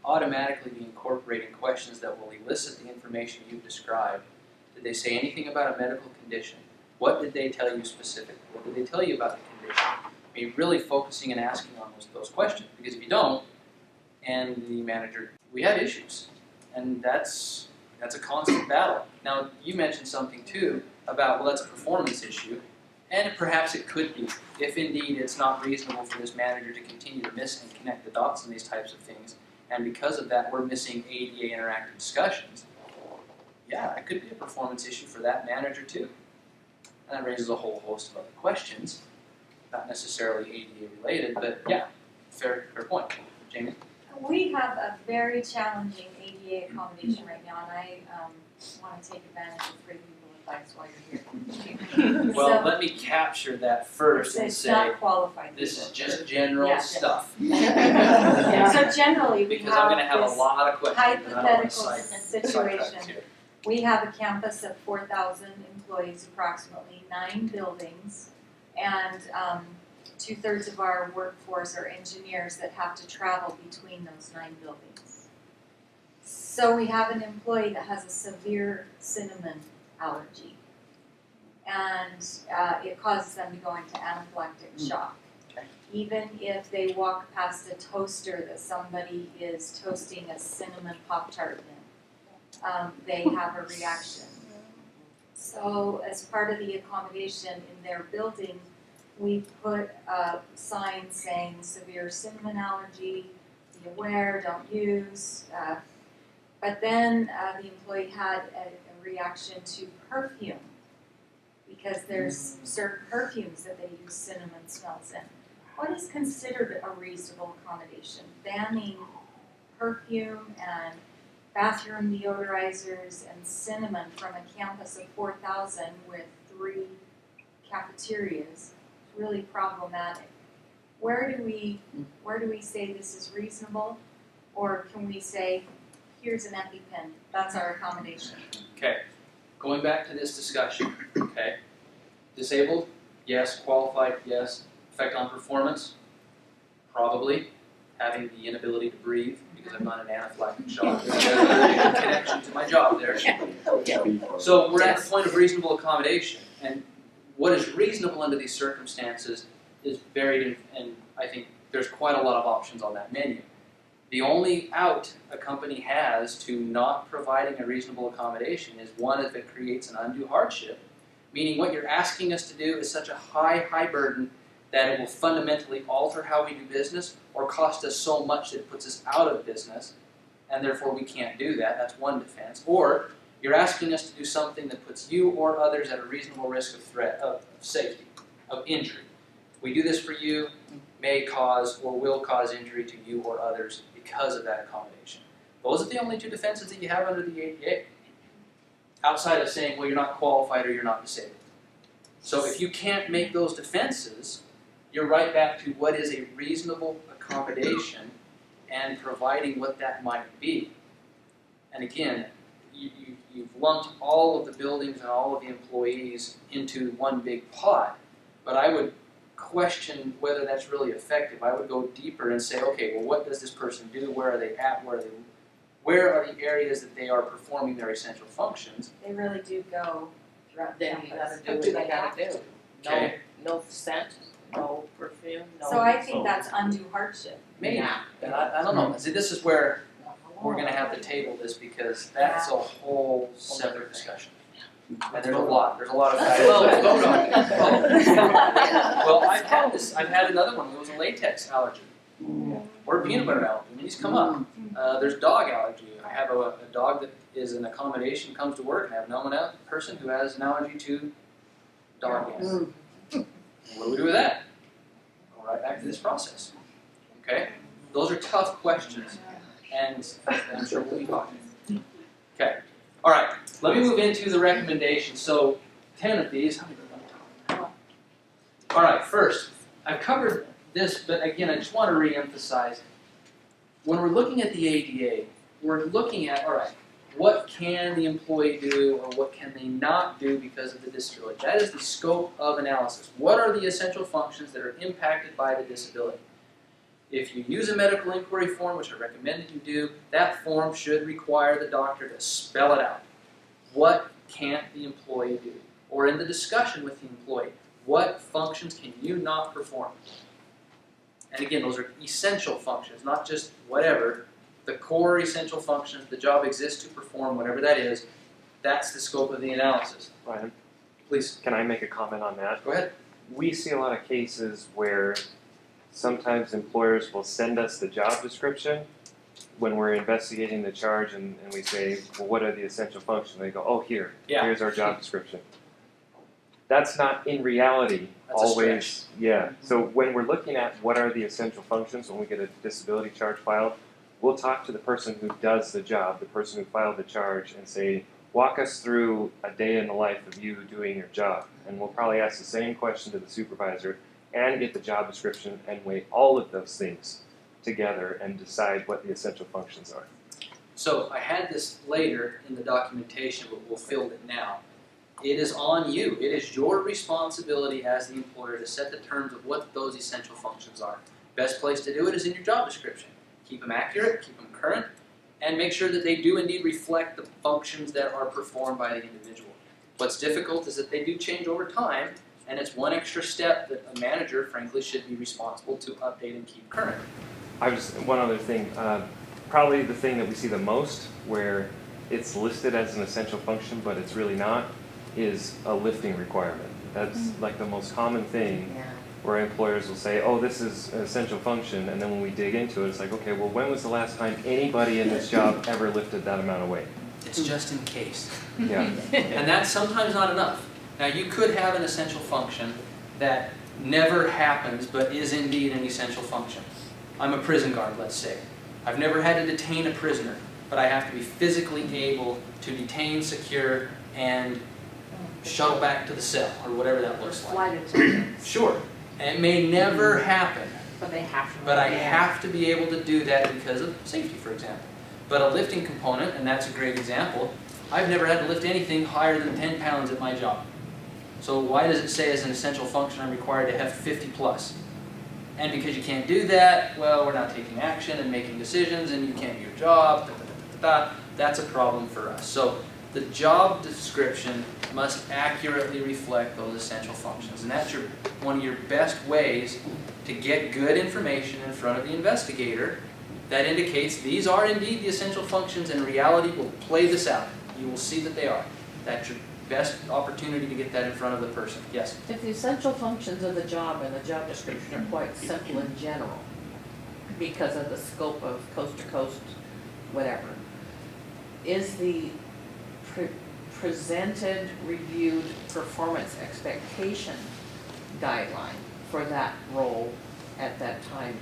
automatically be incorporating questions that will elicit the information you've described. Did they say anything about a medical condition? What did they tell you specifically? What did they tell you about the condition? I mean, really focusing and asking on those questions. Because if you don't, and the manager, we have issues. And that's a constant battle. Now, you mentioned something too about, well, that's a performance issue. And perhaps it could be, if indeed it's not reasonable for this manager to continue to miss and connect the dots on these types of things. And because of that, we're missing ADA interactive discussions. Yeah, that could be a performance issue for that manager too. And that raises a whole host of other questions, not necessarily ADA related, but yeah, fair point. Jamie? We have a very challenging ADA accommodation right now, and I want to take advantage of free legal advice while you're here. Well, So, let me capture that first and it's say, not qualified. this is legal. just general Yeah. stuff. So generally, we Because I'm gonna have a this lot of questions and I don't wanna hypothetical sidetrack situation. here. We have a campus of 4,000 employees, approximately 9 buildings, and 2/3 of our workforce are engineers that have to travel between those 9 buildings. So we have an employee that has a severe cinnamon allergy, and it causes them to go into anaphylactic shock. Okay. Even if they walk past a toaster that somebody is toasting a cinnamon Pop-Tart in, they have a reaction. So as part of the accommodation in their building, we put a sign saying severe cinnamon allergy, be aware, don't use. But then the employee had a reaction to perfume, because there's certain perfumes that they use cinnamon smells in. What is considered a reasonable accommodation? Banning perfume and bathroom deodorizers and cinnamon from a campus of 4,000 with 3 cafeterias is really problematic. Where do we say this is reasonable, or can we say, here's an EpiPen, that's our accommodation? Okay, going back to this discussion, okay. Disabled, yes. Qualified, yes. Effect on performance, probably. Having the inability to breathe, because I'm not an anaphylactic shock. There's a connection to my job there. So we're at the point of reasonable accommodation, and what is reasonable under these circumstances is varied, and I think there's quite a lot of options on that menu. The only out a company has to not providing a reasonable accommodation is one if it creates an undue hardship, meaning what you're asking us to do is such a high burden that it will fundamentally alter how we do business or cost us so much that it puts us out of business, and therefore we can't do that. That's one defense. Or you're asking us to do something that puts you or others at a reasonable risk of threat, of safety, of injury. We do this for you, may cause or will cause injury to you or others because of that accommodation. Those are the only 2 defenses that you have under the ADA. Outside of saying, well, you're not qualified or you're not disabled. So if you can't make those defenses, you're right back to what is a reasonable accommodation and providing what that might be. And again, you've lumped all of the buildings and all of the employees into one big pot, but I would question whether that's really effective. I would go deeper and say, okay, well, what does this person do? Where are they at? Where are the areas that they are performing their essential functions? They really do go throughout the Then you gotta campus. do what they gotta do. Okay. No scent, no perfume, no. So I think that's undue hardship. Maybe. Yeah. And I don't know. See, this is where we're going to have to table this because that's a whole separate discussion. And there's a lot of factors. Let's vote on it. Well, I've had another one. It was a latex allergy. Or a peanut butter allergy. These come up. There's dog allergy. I have a dog that is an accommodation, comes to work, and I have known a person who has an allergy to dog gas. What do we do with that? Go right back to this process. Okay? Those are tough questions, and I'm sure we'll be talking. Okay. All right. Let me move into the recommendations. So, 10 of these. How many do I talk? All right. First, I've covered this, but again, I just want to re-emphasize. When we're looking at the ADA, we're looking at, all right, what can the employee do or what can they not do because of the disability? That is the scope of analysis. What are the essential functions that are impacted by the disability? If you use a medical inquiry form, which I recommend that you do, that form should require the doctor to spell it out. What can't the employee do? Or in the discussion with the employee, what functions can you not perform? And again, those are essential functions, not just whatever, the core essential functions, the job exists to perform, whatever that is, that's the scope of the analysis. Ryan, Please, can I make a comment on that? go ahead. We see a lot of cases where sometimes employers will send us the job description when we're investigating the charge and we say, well, what are the essential functions? They go, oh, Yeah. here's our job description. That's not in reality That's a always, stretch. yeah. So when we're looking at what are the essential functions when we get a disability charge filed, we'll talk to the person who does the job, the person who filed the charge, and say, walk us through a day in the life of you doing your job. And we'll probably ask the same question to the supervisor and get the job description and weigh all of those things together and decide what the essential functions are. So I had this later in the documentation, but we'll field it now. It is on you. It is your responsibility as the employer to set the terms of what those essential functions are. Best place to do it is in your job description. Keep them accurate, keep them current, and make sure that they do indeed reflect the functions that are performed by the individual. What's difficult is that they do change over time, and it's one extra step that a manager, frankly, should be responsible to update and keep current. One other thing, probably the thing that we see the most where it's listed as an essential function but it's really not is a lifting requirement. That's like the most common thing where employers will say, oh, this is an essential function, and then when we dig into it, it's like, okay, well, when was the last time anybody in this job ever lifted that amount of weight? It's just in case. Yeah. And that's sometimes not enough. Now, you could have an essential function that never happens but is indeed an essential function. I'm a prison guard, let's say. I've never had to detain a prisoner, but I have to be physically able to detain, secure, and shuttle back to the cell, or whatever that looks like. Flight attendants. Sure. And it may never happen, But they have to. but I have to be able to do that because of safety, for example. But a lifting component, and that's a great example, I've never had to lift anything higher than 10 pounds at my job. So why does it say as an essential function I'm required to have 50 plus? And because you can't do that, well, we're not taking action and making decisions, and you can't do your job, that's a problem for us. So the job description must accurately reflect those essential functions. And that's one of your best ways to get good information in front of the investigator that indicates these are indeed the essential functions, and reality will play this out. You will see that they are. That's your best opportunity to get that in front of the person. Yes? If the essential functions of the job and the job description are quite simple in general, because of the scope of coast to coast, whatever, is the presented, reviewed performance expectation guideline for that role at that time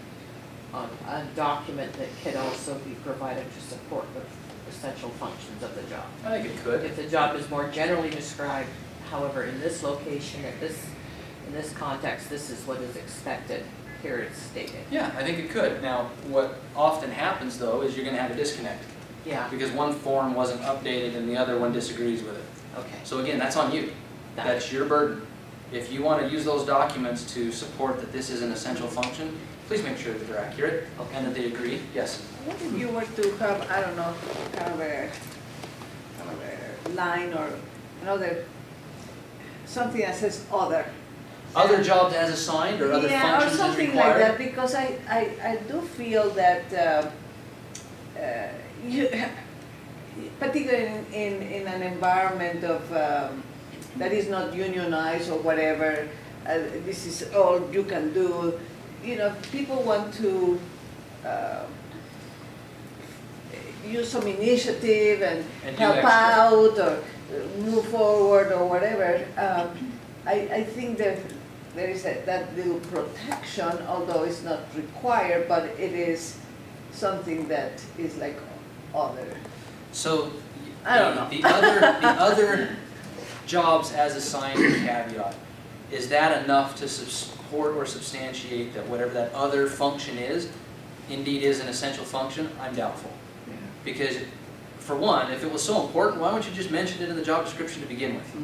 on a document that could also be provided to support the essential functions of the job? I think it could. If the job is more generally described, however, in this location, in this context, this is what is expected, here it's stated. Yeah, I think it could. Now, what often happens, though, is you're going to have a disconnect. Yeah, Because one form wasn't updated and the other one disagrees with it. okay. So again, that's on you. That's your burden. If you want to use those documents to support that this is an essential function, please make sure that they're accurate and that they agree. Yes? What if you were to have, I don't know, kind of a line or another, something that says other? Other jobs as assigned or other Yeah, or functions as something like required? that, because I do feel that you, particularly in an environment of, that is not unionized or whatever, this is all you can do, you know, people want to use some initiative and And do help extra. out or move forward or whatever. I think that there is that little protection, although it's not required, but it is something that is like other. So I don't know. the other jobs as assigned caveat, is that enough to support or substantiate that whatever that other function is, indeed is an essential function? I'm doubtful. Because for one, if it was so important, why wouldn't you just mention it in the job description to begin with?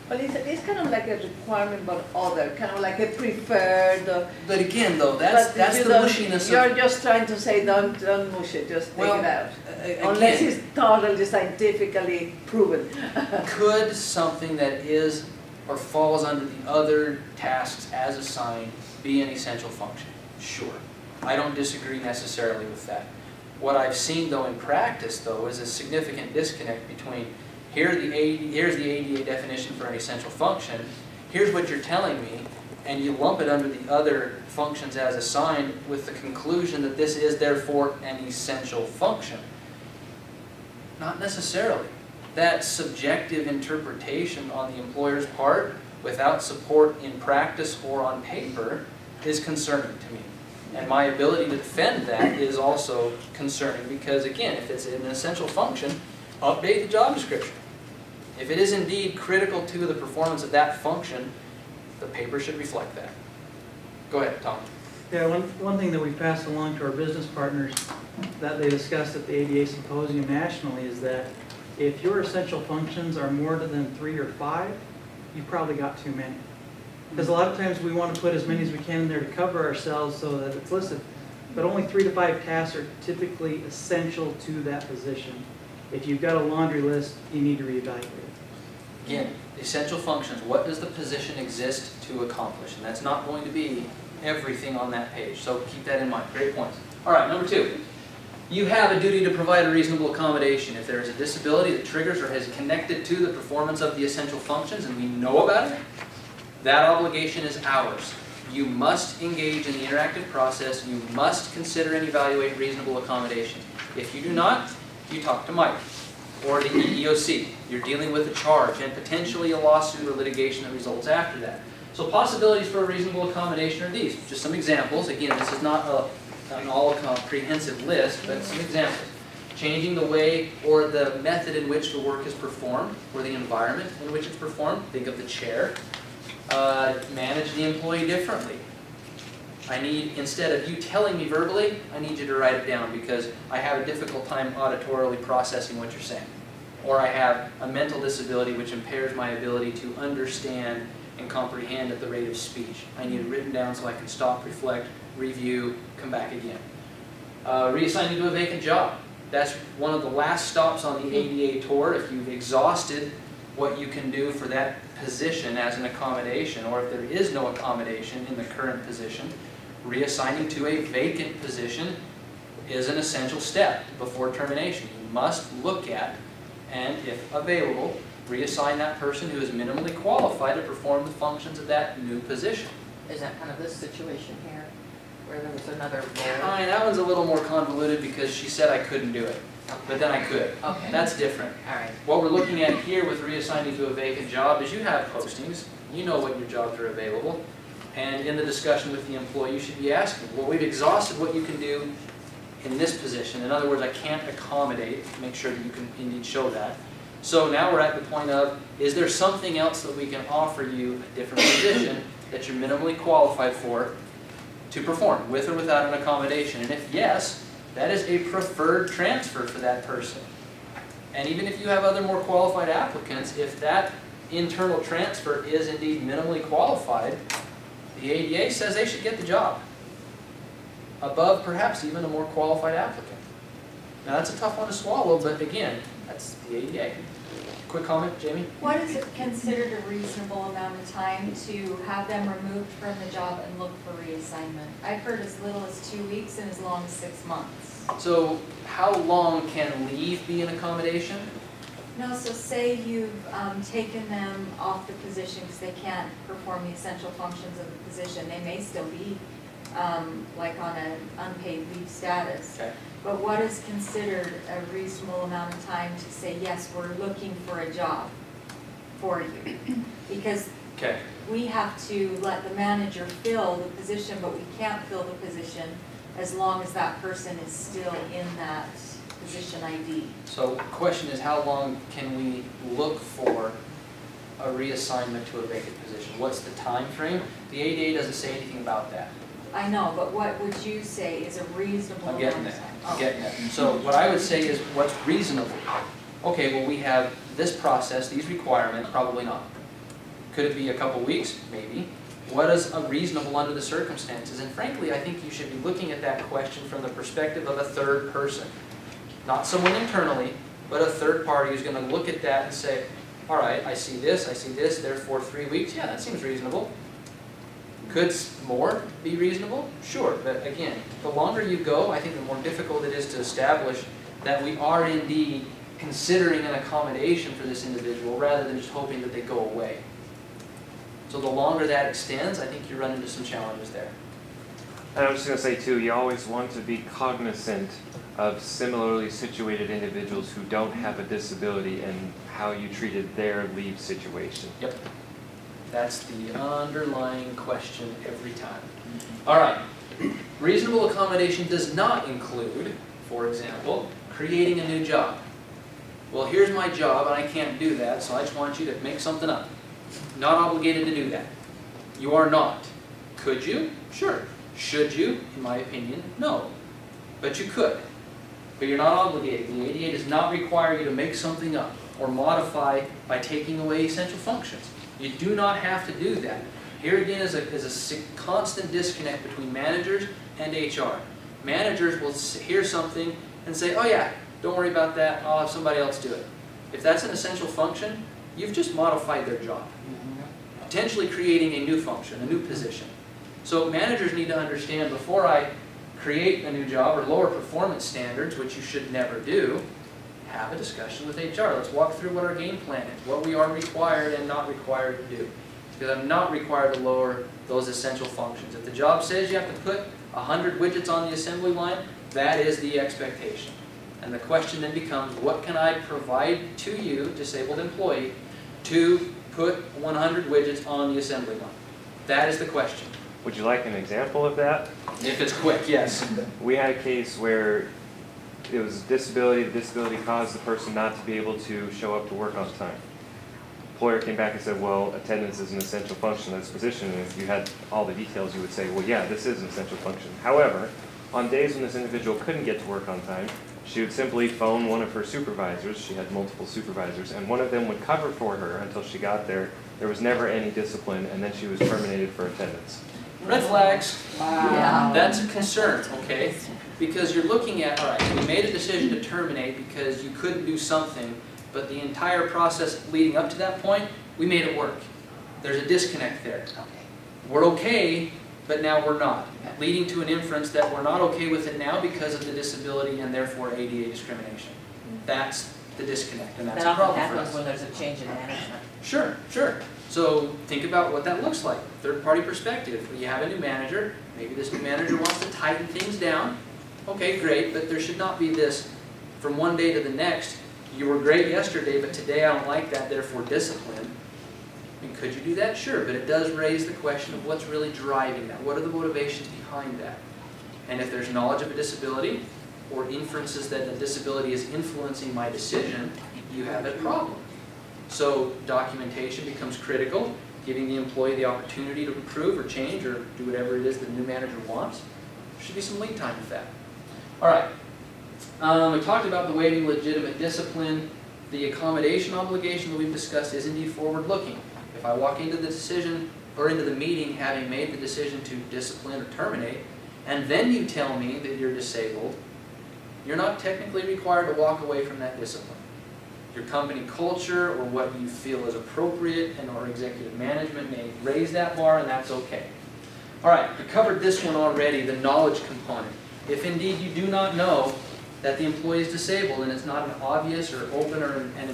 But it's kind of like a requirement, but other, kind of like a preferred. But again, though, But that's you the don't- mushiness of. You're just trying to say, don't mush it, just take Well, it out. Again, Unless it's totally scientifically proven. could something that is or falls under the other tasks as assigned be an essential function? Sure. I don't disagree necessarily with that. What I've seen though in practice though is a significant disconnect between here's the ADA definition for an essential function, here's what you're telling me, and you lump it under the other functions as assigned with the conclusion that this is therefore an essential function. Not necessarily. That subjective interpretation on the employer's part without support in practice or on paper is concerning to me. And my ability to defend that is also concerning because, again, if it's an essential function, update the job description. If it is indeed critical to the performance of that function, the paper should reflect that. Go ahead, Tom. Yeah, one thing that we passed along to our business partners that they discussed at the ADA Symposium nationally is that if your essential functions are more than 3 or 5, you probably got too many. Because a lot of times we want to put as many as we can in there to cover ourselves so that it's listed, but only 3 to 5 tasks are typically essential to that position. If you've got a laundry list, you need to reevaluate it. Again, essential functions, what does the position exist to accomplish? And that's not going to be everything on that page, so keep that in mind. Great points. All right, number 2. You have a duty to provide a reasonable accommodation. If there is a disability that triggers or is connected to the performance of the essential functions and we know about it, that obligation is ours. You must engage in the interactive process. You must consider and evaluate reasonable accommodation. If you do not, you talk to Mike or the EEOC. You're dealing with a charge and potentially a lawsuit or litigation that results after that. So possibilities for a reasonable accommodation are these. Just some examples. Again, this is not an all-comprehensive list, but some examples. Changing the way or the method in which the work is performed or the environment in which it's performed. Think of the chair. Manage the employee differently. I need, instead of you telling me verbally, I need you to write it down because I have a difficult time auditorily processing what you're saying. Or I have a mental disability which impairs my ability to understand and comprehend at the rate of speech. I need it written down so I can stop, reflect, review, come back again. Reassign you to a vacant job. That's one of the last stops on the ADA tour. If you've exhausted what you can do for that position as an accommodation, or if there is no accommodation in the current position, reassigning to a vacant position is an essential step before termination. You must look at, and if available, reassign that person who is minimally qualified to perform the functions of that new position. Is that kind of this situation here, where there was another role? That one's a little more convoluted because she said I couldn't do it, but then I could. Okay. That's different. All right. What we're looking at here with reassigning to a vacant job is you have postings, you know what your jobs are available, and in the discussion with the employee you should be asking, well, we've exhausted what you can do in this position. In other words, I can't accommodate, make sure that you can indeed show that. So now we're at the point of, is there something else that we can offer you, a different position that you're minimally qualified for to perform, with or without an accommodation? And if yes, that is a preferred transfer for that person. And even if you have other more qualified applicants, if that internal transfer is indeed minimally qualified, the ADA says they should get the job, above perhaps even a more qualified applicant. Now that's a tough one to swallow, but again, that's the ADA. Quick comment, Jamie? What is it considered a reasonable amount of time to have them removed from the job and look for reassignment? I've heard as little as 2 weeks and as long as 6 months. So how long can leave be an accommodation? No, so say you've taken them off the position because they can't perform the essential functions of the position. They may still be like on an unpaid leave status. Okay. But what is considered a reasonable amount of time to say, yes, we're looking for a job for you? Because Okay. we have to let the manager fill the position, but we can't fill the position as long as that person is still in that position ID. So the question is, how long can we look for a reassignment to a vacant position? What's the time frame? The ADA doesn't say anything about that. I know, but what would you say is a reasonable I'm amount getting of that. time? I'm getting that. So what I would say is, what's reasonable? Okay, well, we have this process, these requirements, probably not. Could it be a couple weeks? Maybe. What is a reasonable under the circumstances? And frankly, I think you should be looking at that question from the perspective of a third person. Not someone internally, but a third party who's going to look at that and say, all right, I see this, therefore 3 weeks. Yeah, that seems reasonable. Could more be reasonable? Sure, but again, the longer you go, I think the more difficult it is to establish that we are indeed considering an accommodation for this individual rather than just hoping that they go away. So the longer that extends, I think you run into some challenges there. And I was just going to say too, you always want to be cognizant of similarly situated individuals who don't have a disability and how you treated their leave situation. Yep. That's the underlying question every time. All right. Reasonable accommodation does not include, for example, creating a new job. Well, here's my job and I can't do that, so I just want you to make something up. Not obligated to do that. You are not. Could you? Sure. Should you? In my opinion, no. But you could. But you're not obligated. The ADA does not require you to make something up or modify by taking away essential functions. You do not have to do that. Here again is a constant disconnect between managers and HR. Managers will hear something and say, oh yeah, don't worry about that, I'll have somebody else do it. If that's an essential function, you've just modified their job. Potentially creating a new function, a new position. So managers need to understand before I create a new job or lower performance standards, which you should never do, have a discussion with HR. Let's walk through what our game plan is, what we are required and not required to do. Because I'm not required to lower those essential functions. If the job says you have to put 100 widgets on the assembly line, that is the expectation. And the question then becomes, what can I provide to you, disabled employee, to put 100 widgets on the assembly line? That is the question. Would you like an example of that? If it's quick, yes. We had a case where it was a disability. The disability caused the person not to be able to show up to work on time. Employer came back and said, well, attendance is an essential function of this position, and if you had all the details, you would say, well, yeah, this is an essential function. However, on days when this individual couldn't get to work on time, she would simply phone one of her supervisors. She had multiple supervisors, and one of them would cover for her until she got there. There was never any discipline, and then she was terminated for attendance. Red flags. Wow. That's a concern, okay? Because you're looking at, all right, we made a decision to terminate because you couldn't do something, but the entire process leading up to that point, we made it work. There's a disconnect there. We're okay, but now we're not, leading to an inference that we're not okay with it now because of the disability and therefore ADA discrimination. That's the disconnect, and that's That a often problem for happens us. when there's a change in management. Sure, sure. So think about what that looks like. Third-party perspective. You have a new manager. Maybe this new manager wants to tighten things down. Okay, great, but there should not be this from one day to the next. You were great yesterday, but today I don't like that, therefore discipline. I mean, could you do that? Sure, but it does raise the question of what's really driving that. What are the motivations behind that? And if there's knowledge of a disability or inferences that the disability is influencing my decision, you have a problem. So documentation becomes critical, giving the employee the opportunity to improve or change or do whatever it is the new manager wants. There should be some lead time with that. All right. We talked about the waiving legitimate discipline. The accommodation obligation that we've discussed is indeed forward-looking. If I walk into the decision or into the meeting having made the decision to discipline or terminate, and then you tell me that you're disabled, you're not technically required to walk away from that discipline. Your company culture or what you feel is appropriate and or executive management may raise that bar, and that's okay. All right, we covered this one already, the knowledge component. If indeed you do not know that the employee is disabled and it's not an obvious or open or an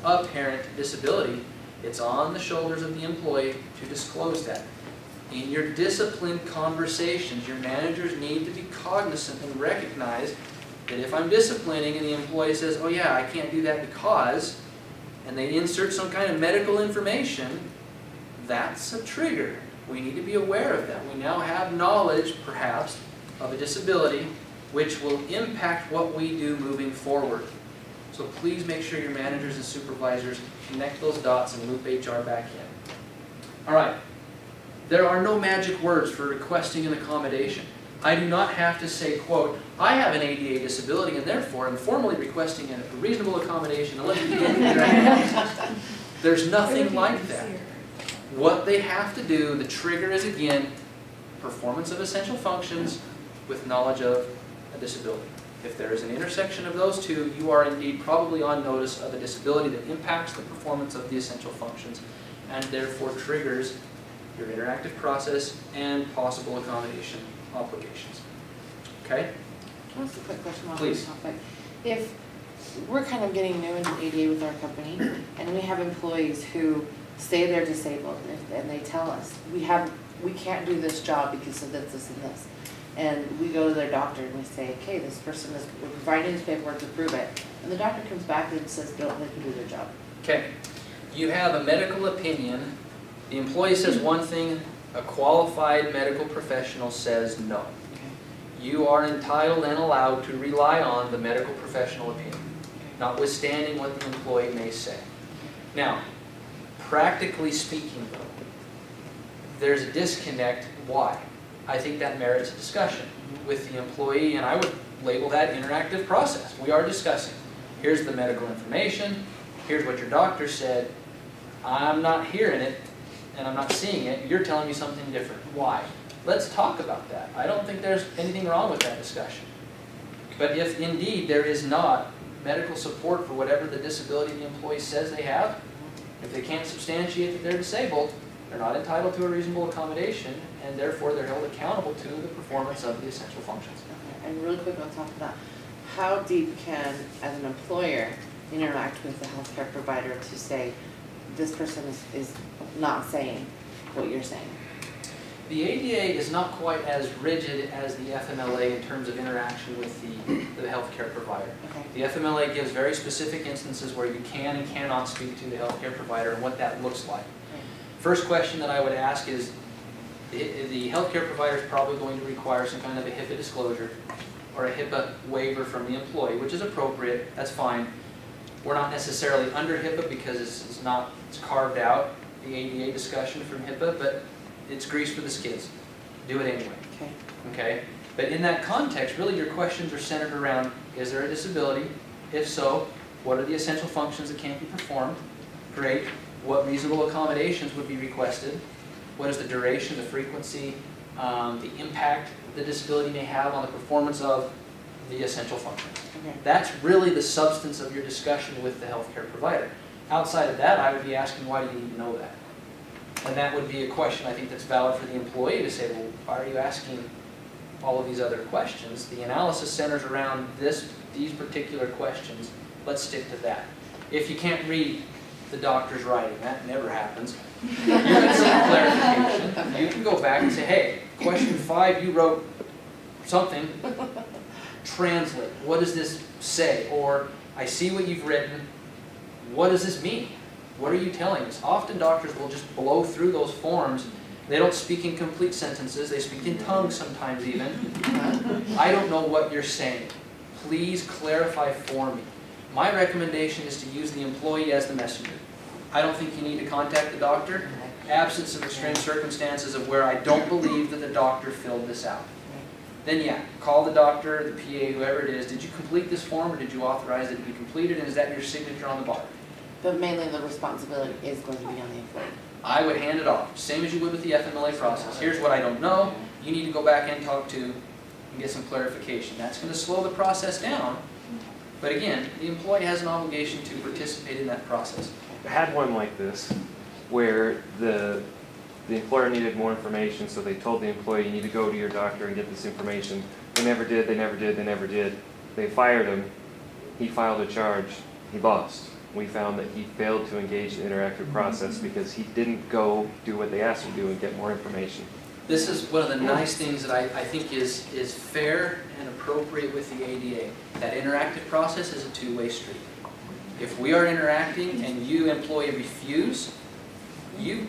apparent disability, it's on the shoulders of the employee to disclose that. In your discipline conversations, your managers need to be cognizant and recognize that if I'm disciplining and the employee says, oh yeah, I can't do that because, and they insert some kind of medical information, that's a trigger. We need to be aware of that. We now have knowledge, perhaps, of a disability which will impact what we do moving forward. So please make sure your managers and supervisors connect those dots and loop HR back in. All right. There are no magic words for requesting an accommodation. I do not have to say, quote, I have an ADA disability and therefore I'm formally requesting a reasonable accommodation and let me begin your There's nothing like that. What they have to do, the trigger is again, performance of essential functions with knowledge of a disability. If there is an intersection of those two, you are indeed probably on notice of a disability that impacts the performance of the essential functions and therefore triggers your interactive process, and possible accommodation obligations. Okay? Can I ask a quick question on Please. this topic? If we're kind of getting new into ADA with our company, and we have employees who say they're disabled, and they tell us, we can't do this job because of this, this, and this. And we go to their doctor and we say, okay, this person is, we're providing this paperwork to prove it. And the doctor comes back and says, no, they can do their job. Okay. You have a medical opinion. The employee says one thing, a qualified medical professional says no. You are entitled and allowed to rely on the medical professional opinion, notwithstanding what the employee may say. Now, practically speaking though, there's a disconnect. Why? I think that merits a discussion with the employee, and I would label that interactive process. We are discussing. Here's the medical information. Here's what your doctor said. I'm not hearing it, and I'm not seeing it. You're telling me something different. Why? Let's talk about that. I don't think there's anything wrong with that discussion. But if indeed there is not medical support for whatever the disability the employee says they have, if they can't substantiate that they're disabled, they're not entitled to a reasonable accommodation, and therefore they're held accountable to the performance of the essential functions. Okay. And really quick on top of that, how deep can, as an employer, interact with the healthcare provider to say, this person is not saying what you're saying? The ADA is not quite as rigid as the FMLA in terms of interaction with the healthcare provider. Okay. The FMLA gives very specific instances where you can and cannot speak to the healthcare provider and what that looks like. Right. First question that I would ask is, the healthcare provider is probably going to require some kind of a HIPAA disclosure or a HIPAA waiver from the employee, which is appropriate, that's fine. We're not necessarily under HIPAA because it's carved out, the ADA discussion from HIPAA, but it's grease for the skids. Do it anyway. Okay. Okay? But in that context, really your questions are centered around, is there a disability? If so, what are the essential functions that can't be performed? Great. What reasonable accommodations would be requested? What is the duration, the frequency, the impact the disability may have on the performance of the essential functions? Okay. That's really the substance of your discussion with the healthcare provider. Outside of that, I would be asking, why do you need to know that? And that would be a question I think that's valid for the employee to say, well, why are you asking all of these other questions? The analysis centers around these particular questions. Let's stick to that. If you can't read the doctor's writing, that never happens, you can seek clarification. You can go back and say, hey, question 5, you wrote something. Translate. What does this say? Or, I see what you've written. What does this mean? What are you telling us? Often doctors will just blow through those forms. They don't speak in complete sentences. They speak in tongues sometimes even. I don't know what you're saying. Please clarify for me. My recommendation is to use the employee as the messenger. I don't think you need to contact the doctor, absent some extreme circumstances of where I don't believe that the doctor filled this out. Then yeah, call the doctor, the PA, whoever it is. Did you complete this form or did you authorize it to be completed, and is that your signature on the bottom? But mainly the responsibility is going to be on the employee. I would hand it off, same as you would with the FMLA process. Here's what I don't know. You need to go back and talk to and get some clarification. That's going to slow the process down. But again, the employee has an obligation to participate in that process. I had one like this where the employer needed more information, so they told the employee, you need to go to your doctor and get this information. They never did, they never did, they never did. They fired him. He filed a charge. He lost. We found that he failed to engage the interactive process because he didn't go do what they asked him to do and get more information. This is one of the nice things that I think is fair and appropriate with the ADA. That interactive process is a two-way street. If we are interacting and you, employee, refuse, you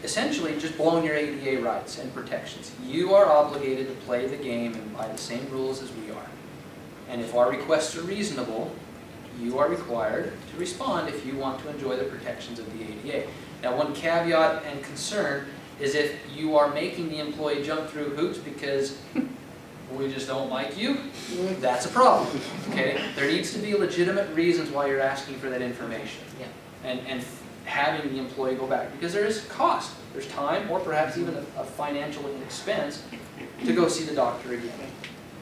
essentially just blown your ADA rights and protections. You are obligated to play the game and by the same rules as we are. And if our requests are reasonable, you are required to respond if you want to enjoy the protections of the ADA. Now, one caveat and concern is if you are making the employee jump through hoops because we just don't like you, that's a problem, okay? There needs to be legitimate reasons why you're asking for that information. Yeah. And having the employee go back, because there is cost. There's time or perhaps even a financial expense to go see the doctor again.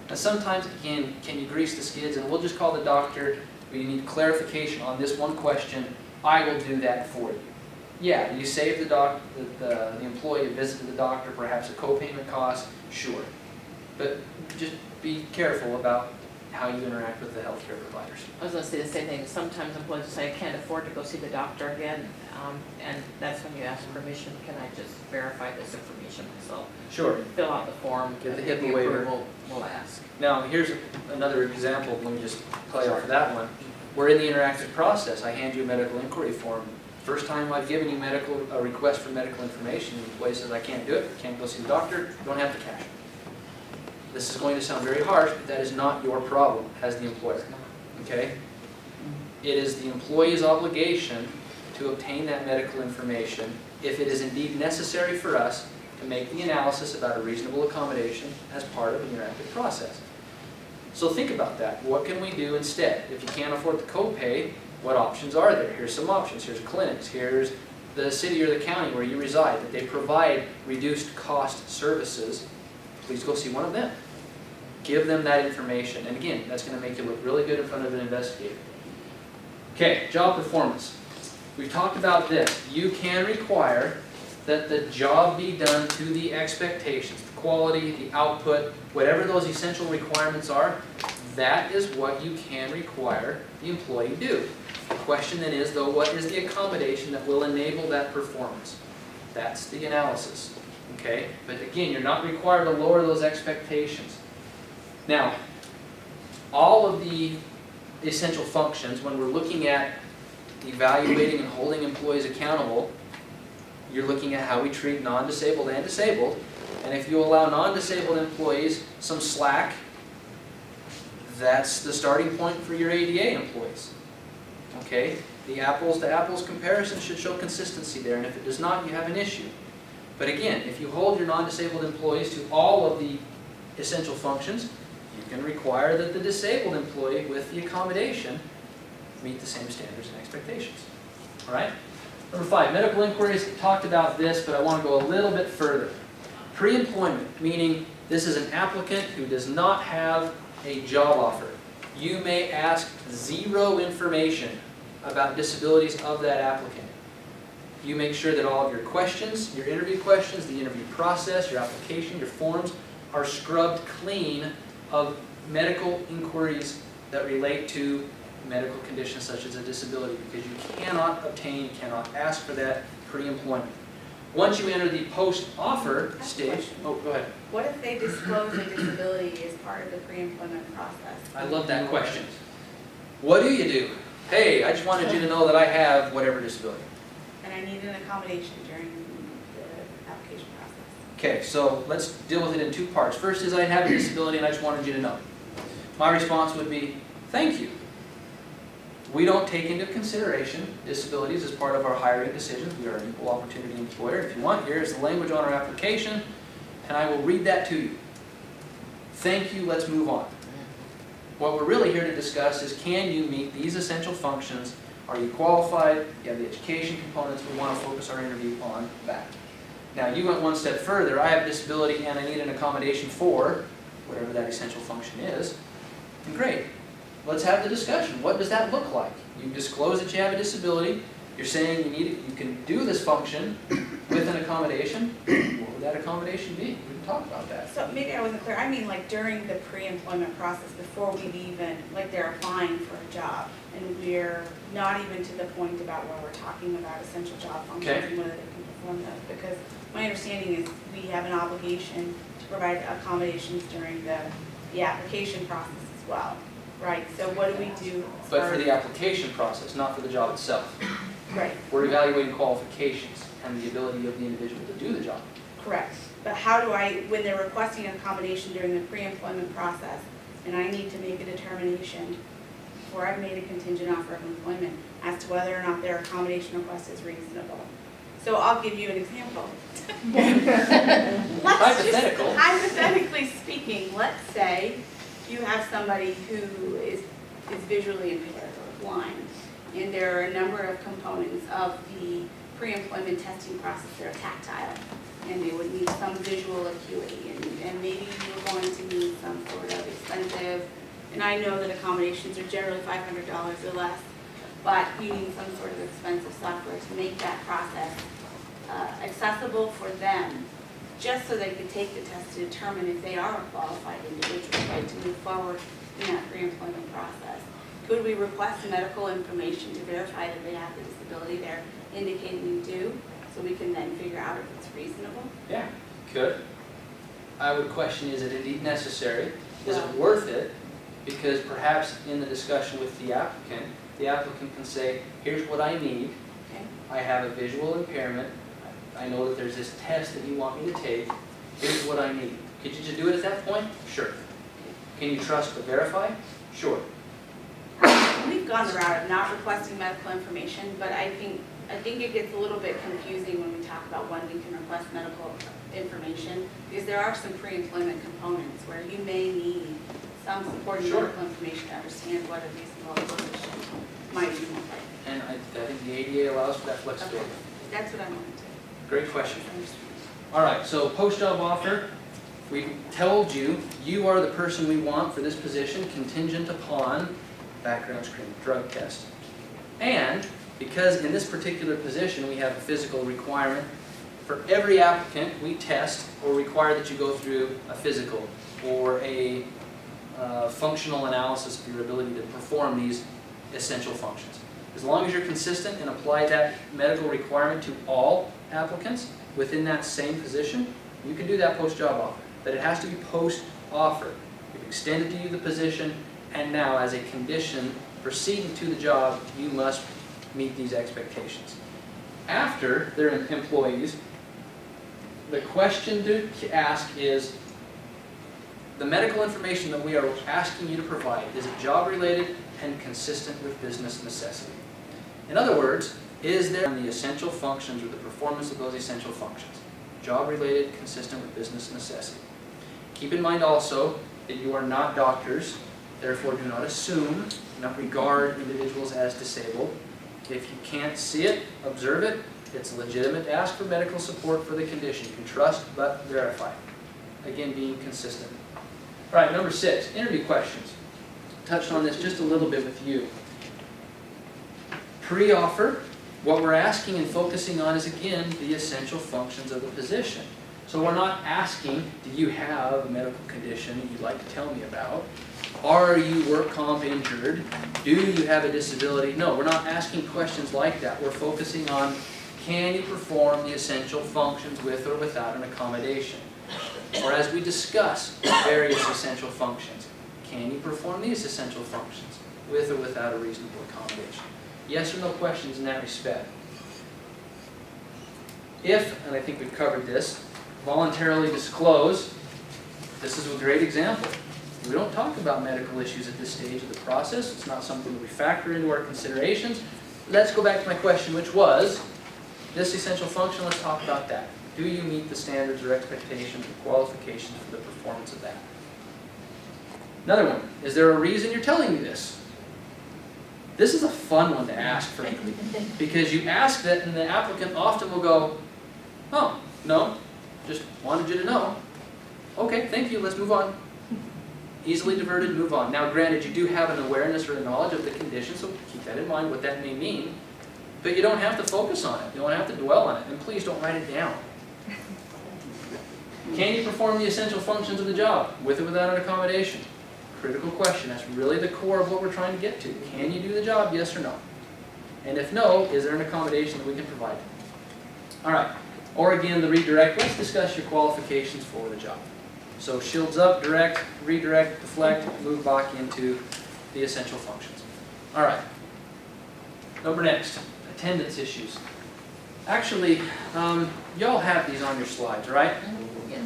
And sometimes, again, can you grease the skids and we'll just call the doctor, we need clarification on this one question, I will do that for you. Yeah, you save the employee a visit to the doctor, perhaps a co-payment cost, sure. But just be careful about how you interact with the healthcare providers. I was gonna say the same thing, sometimes employees say, I can't afford to go see the doctor again, and that's when you ask permission, can I just verify this information myself? Sure. Fill out the form, Get the get HIPAA the waiver. approval, we'll ask. Now, here's another example, let me just play off of that one. We're in the interactive process, I hand you a medical inquiry form. First time I've given you a request for medical information, the employee says, I can't do it, can't go see the doctor, don't have the cash. This is going to sound very harsh, but that is not your problem as the employer, okay? It is the employee's obligation to obtain that medical information if it is indeed necessary for us to make the analysis about a reasonable accommodation as part of the interactive process. So think about that. What can we do instead? If you can't afford the copay, what options are there? Here's some options. Here's clinics. Here's the city or the county where you reside that they provide reduced cost services. Please go see one of them. Give them that information. And again, that's going to make you look really good in front of an investigator. Okay, job performance. We talked about this. You can require that the job be done to the expectations, the quality, the output, whatever those essential requirements are, that is what you can require the employee do. The question then is, though, what is the accommodation that will enable that performance? That's the analysis, okay? But again, you're not required to lower those expectations. Now, all of the essential functions, when we're looking at evaluating and holding employees accountable, you're looking at how we treat non-disabled and disabled. And if you allow non-disabled employees some slack, that's the starting point for your ADA employees. Okay? The apples to apples comparison should show consistency there, and if it does not, you have an issue. But again, if you hold your non-disabled employees to all of the essential functions, you can require that the disabled employee with the accommodation meet the same standards and expectations. All right? Number 5, medical inquiries. Talked about this, but I want to go a little bit further. Pre-employment, meaning this is an applicant who does not have a job offer. You may ask zero information about disabilities of that applicant. You make sure that all of your questions, your interview questions, the interview process, your application, your forms are scrubbed clean of medical inquiries that relate to medical conditions such as a disability, because you cannot obtain, cannot ask for that pre-employment. Once you enter the post-offer stage, oh, go ahead. What if they disclose a disability as part of the pre-employment process? I love that question. What do you do? Hey, I just wanted you to know that I have whatever disability. And I need an accommodation during the application process. Okay, so let's deal with it in 2 parts. First is I have a disability and I just wanted you to know. My response would be, thank you. We don't take into consideration disabilities as part of our hiring decisions. We are an equal opportunity employer. If you want, here's the language on our application, and I will read that to you. Thank you, let's move on. What we're really here to discuss is, can you meet these essential functions? Are you qualified? You have the education components. We want to focus our interview on that. Now, you went one step further. I have a disability and I need an accommodation for whatever that essential function is. And great. Let's have the discussion. What does that look like? You disclose that you have a disability. You're saying you need it, you can do this function with an accommodation. What would that accommodation be? We can talk about that. So maybe I wasn't clear. I mean, like during the pre-employment process, before we've even, like they're applying for a job, and we're not even to the point about where we're talking about essential job functions Okay. and whether they can perform those. Because my understanding is we have an obligation to provide accommodations during the application process as well. Right, so what do we do? But for the application process, not for the job itself. Right, We're evaluating qualifications and the ability of the individual to do the job. correct. But how do I, when they're requesting accommodation during the pre-employment process, and I need to make a determination before I've made a contingent offer of employment as to whether or not their accommodation request is reasonable. So I'll give you an example. Hypothetical. Hypothetically speaking, let's say you have somebody who is visually impaired or blind, and there are a number of components of the pre-employment testing process that are tactile, and they would need some visual acuity, and maybe you're going to need some sort of expensive, and I know that accommodations are generally $500 or less, but you need some sort of expensive software to make that process accessible for them, just so they could take the test to determine if they are a qualified individual, right, to move forward in that pre-employment process. Could we request medical information to verify that they have the disability they're indicating they do, so we can then figure out if it's reasonable? Yeah, could. I would question, is it indeed necessary? Is it Well- worth it? Because perhaps in the discussion with the applicant can say, here's what I need. Okay. I have a visual impairment. I know that there's this test that you want me to take. Here's what I need. Could you just do it at that point? Sure. Can you trust but verify? Sure. We've gone the route of not requesting medical information, but I think it gets a little bit confusing when we talk about when we can request medical information, because there are some pre-employment components where you may need some supporting Sure. medical information to understand what a reasonable position might even look like. And I think the ADA allows for that flexibility. That's what I wanted to Great question. understand. All right, so post-job offer, we told you, you are the person we want for this position contingent upon background screen, drug test. And because in this particular position, we have a physical requirement, for every applicant, we test or require that you go through a physical or a functional analysis of your ability to perform these essential functions. As long as you're consistent and apply that medical requirement to all applicants within that same position, you can do that post-job offer. But it has to be post-offer. We've extended to you the position, and now as a condition proceeding to the job, you must meet these expectations. After they're employees, the question to ask is, the medical information that we are asking you to provide, is it job-related and consistent with business necessity? In other words, is there the essential functions or the performance of those essential functions? Job-related, consistent with business necessity. Keep in mind also that you are not doctors, therefore do not assume, do not regard individuals as disabled. If you can't see it, observe it. It's legitimate to ask for medical support for the condition. You can trust but verify. Again, being consistent. All right, number 6, interview questions. Touched on this just a little bit with you. Pre-offer, what we're asking and focusing on is, again, the essential functions of the position. So we're not asking, do you have a medical condition that you'd like to tell me about? Are you work comp injured? Do you have a disability? No, we're not asking questions like that. We're focusing on, can you perform the essential functions with or without an accommodation? Or as we discuss various essential functions, can you perform these essential functions with or without a reasonable accommodation? Yes or no questions in that respect. If, and I think we've covered this, voluntarily disclose, this is a great example. We don't talk about medical issues at this stage of the process. It's not something that we factor into our considerations. Let's go back to my question, which was, this essential function, let's talk about that. Do you meet the standards or expectations or qualifications for the performance of that? Another one, is there a reason you're telling me this? This is a fun one to ask for me, because you ask that and the applicant often will go, oh, no, just wanted you to know. Okay, thank you, let's move on. Easily diverted, move on. Now granted, you do have an awareness or a knowledge of the condition, so keep that in mind, what that may mean. But you don't have to focus on it, you don't have to dwell on it, and please don't write it down. Can you perform the essential functions of the job, with or without an accommodation? Critical question, that's really the core of what we're trying to get to. Can you do the job, yes or no? And if no, is there an accommodation that we can provide? All right, or again, the redirect, let's discuss your qualifications for the job. So shields up, direct, redirect, deflect, move back into the essential functions. All right, next, attendance issues. Actually, y'all have these on your slides, right? Yes.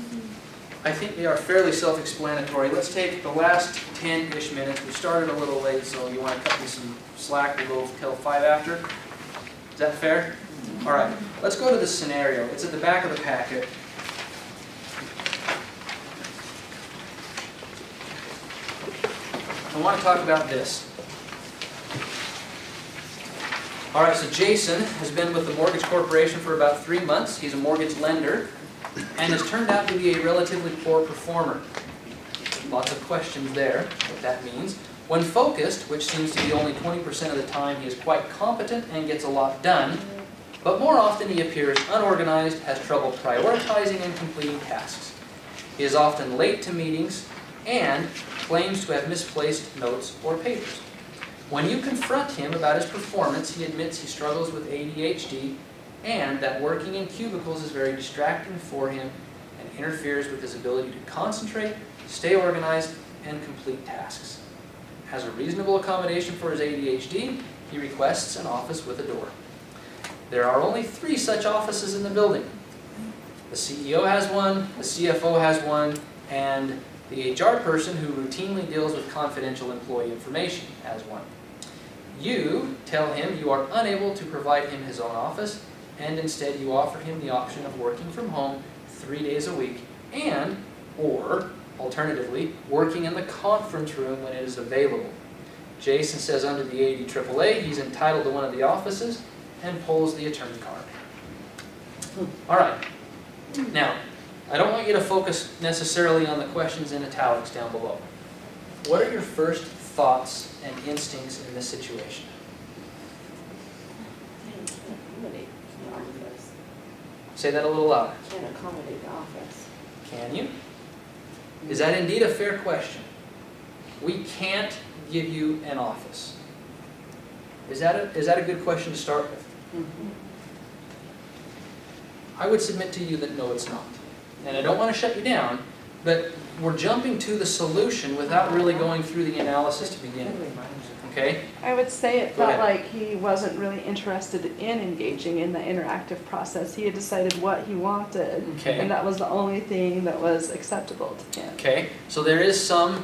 I think they are fairly self-explanatory. Let's take the last 10-ish minutes. We started a little late, so you want to cut me some slack. We'll go till 5 after. Is that fair? All right. Let's go to the scenario. It's at the back of the packet. I want to talk about this. All right, so Jason has been with the Mortgage Corporation for about 3 months. He's a mortgage lender and has turned out to be a relatively poor performer. Lots of questions there, what that means. When focused, which seems to be only 20% of the time, he is quite competent and gets a lot done, but more often he appears unorganized, has trouble prioritizing and completing tasks. He is often late to meetings and claims to have misplaced notes or papers. When you confront him about his performance, he admits he struggles with ADHD and that working in cubicles is very distracting for him and interferes with his ability to concentrate, stay organized, and complete tasks. As a reasonable accommodation for his ADHD, he requests an office with a door. There are only 3 such offices in the building. The CEO has one, the CFO has one, and the HR person who routinely deals with confidential employee information has one. You tell him you are unable to provide him his own office, and instead you offer him the option of working from home 3 days a week and, or, alternatively, working in the conference room when it is available. Jason says under the ADAAA he's entitled to one of the offices and pulls the attorney card. All right. Now, I don't want you to focus necessarily on the questions in italics down below. What are your first thoughts and instincts in this situation? Can't accommodate the office. Say that a little louder. Can't accommodate the office. Can you? Is that indeed a fair question? We can't give you an office. Is that a good question to start with? Mm-hmm. I would submit to you that no, it's not. And I don't want to shut you down, but we're jumping to the solution without really going through the analysis to begin with. Okay? I would say it Go felt ahead. like he wasn't really interested in engaging in the interactive process. He had decided what he wanted, Okay. and that was the only thing that was acceptable to him. Okay, so there is some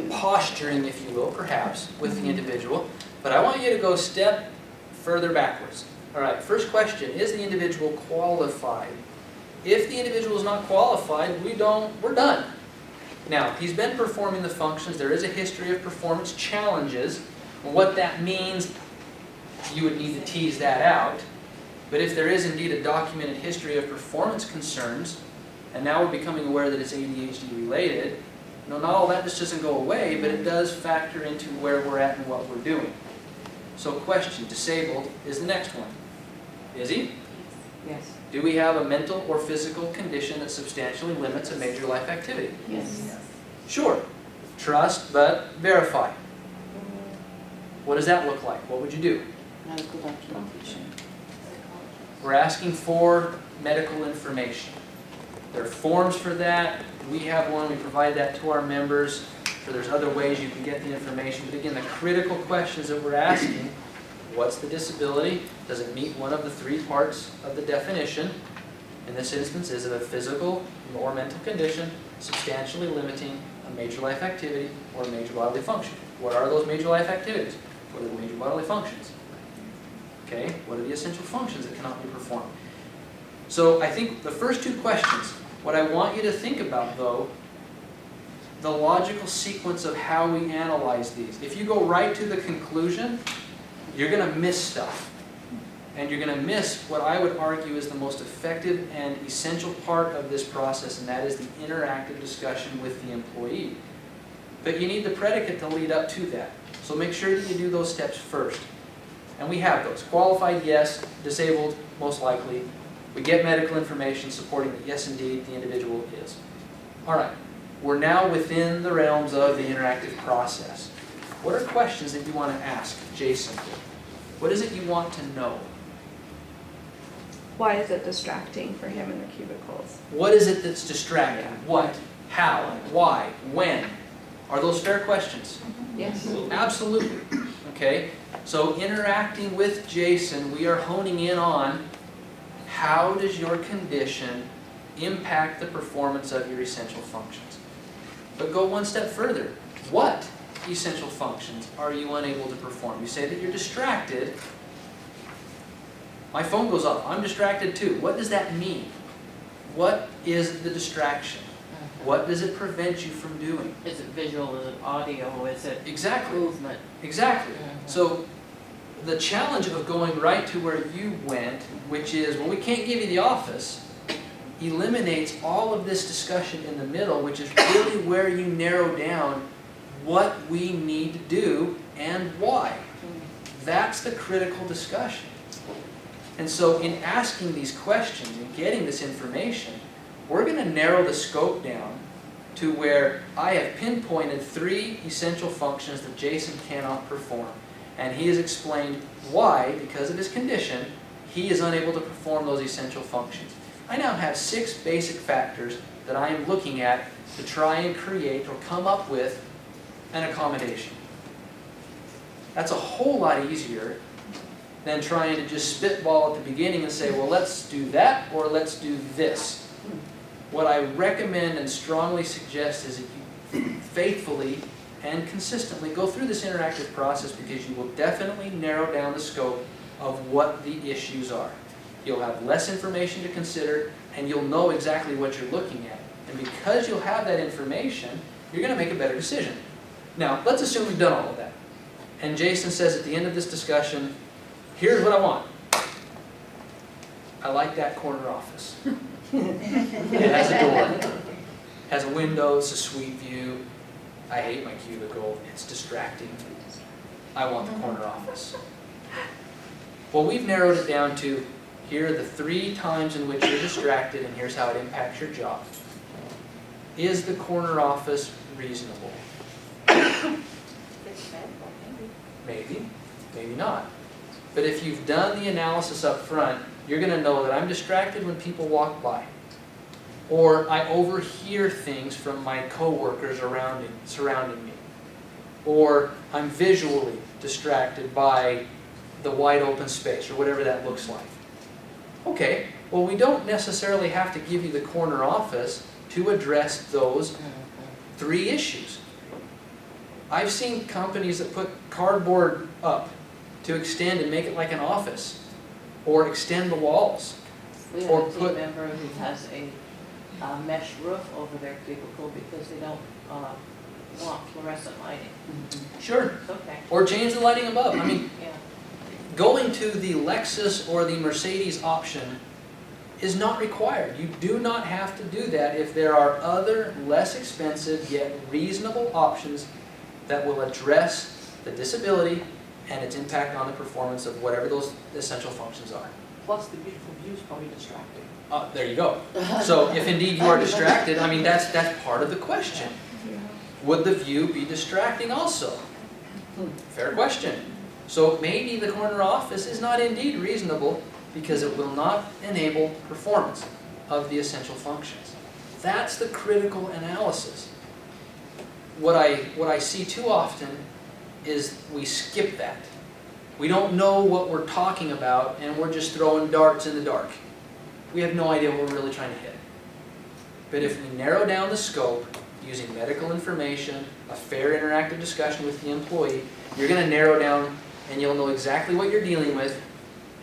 posturing, if you will, perhaps, with the individual, but I want you to go a step further backwards. All right, first question, is the individual qualified? If the individual is not qualified, we're done. Now, he's been performing the functions. There is a history of performance challenges. What that means, you would need to tease that out. But if there is indeed a documented history of performance concerns, and now we're becoming aware that it's ADHD related, not all that just doesn't go away, but it does factor into where we're at and what we're doing. So question, disabled is the next one. Is he? Yes. Do we have a mental or physical condition that substantially limits a major life activity? Yes. Sure. Trust, but verify. What does that look like? What would you do? Medical documentation. We're asking for medical information. There are forms for that. We have one. We provide that to our members. So there's other ways you can get the information. But again, the critical questions that we're asking, what's the disability? Does it meet one of the 3 parts of the definition? In this instance, is it a physical or mental condition substantially limiting a major life activity or a major bodily function? What are those major life activities? What are the major bodily functions? Okay, what are the essential functions that cannot be performed? So I think the first 2 questions, what I want you to think about though, the logical sequence of how we analyze these. If you go right to the conclusion, you're going to miss stuff. And you're going to miss what I would argue is the most effective and essential part of this process, and that is the interactive discussion with the employee. But you need the predicate to lead up to that. So make sure that you do those steps first. And we have those. Qualified, yes. Disabled, most likely. We get medical information supporting that, yes, indeed, the individual is. All right. We're now within the realms of the interactive process. What are questions that you want to ask Jason? What is it you want to know? Why is it distracting for him in the cubicles? What is it that's distracting? What? How? Why? When? Are those fair questions? Yes. Absolutely. Okay? So interacting with Jason, we are honing in on how does your condition impact the performance of your essential functions? But go one step further. What essential functions are you unable to perform? You say that you're distracted. My phone goes off. I'm distracted too. What does that mean? What is the distraction? What does it prevent you from doing? Is it visual, is it audio, is it Exactly. movement? Exactly. So the challenge of going right to where you went, which is, well, we can't give you the office, eliminates all of this discussion in the middle, which is really where you narrow down what we need to do and why. That's the critical discussion. And so in asking these questions and getting this information, we're going to narrow the scope down to where I have pinpointed 3 essential functions that Jason cannot perform. And he has explained why, because of his condition, he is unable to perform those essential functions. I now have 6 basic factors that I am looking at to try and create or come up with an accommodation. That's a whole lot easier than trying to just spitball at the beginning and say, well, let's do that or let's do this. What I recommend and strongly suggest is that you faithfully and consistently go through this interactive process, because you will definitely narrow down the scope of what the issues are. You'll have less information to consider, and you'll know exactly what you're looking at. And because you'll have that information, you're going to make a better decision. Now, let's assume we've done all of that. And Jason says at the end of this discussion, here's what I want. I like that corner office. It has a door, has a window, it's a sweet view. I hate my cubicle, it's distracting. I want the corner office. Well, we've narrowed it down to, here are the 3 times in which you're distracted, and here's how it impacts your job. Is the corner office reasonable? Maybe, maybe not. But if you've done the analysis up front, you're going to know that I'm distracted when people walk by. Or I overhear things from my coworkers surrounding me. Or I'm visually distracted by the wide open space, or whatever that looks like. Okay, well, we don't necessarily have to give you the corner office to address those 3 issues. I've seen companies that put cardboard up to extend and make it like an office, or extend the walls. We Or have a team put- member who has a mesh roof over their cubicle because they don't want fluorescent lighting. Sure. It's okay, Or change the lighting above. I mean, yeah. going to the Lexus or the Mercedes option is not required. You do not have to do that if there are other less expensive yet reasonable options that will address the disability and its impact on the performance of whatever those essential functions are. Plus the beautiful view is probably distracting. There you go. So if indeed you are distracted, I mean, that's part of the question. Would the view be distracting also? Fair question. So maybe the corner office is not indeed reasonable because it will not enable performance of the essential functions. That's the critical analysis. What I see too often is we skip that. We don't know what we're talking about, and we're just throwing darts in the dark. We have no idea what we're really trying to hit. But if we narrow down the scope using medical information, a fair interactive discussion with the employee, you're going to narrow down and you'll know exactly what you're dealing with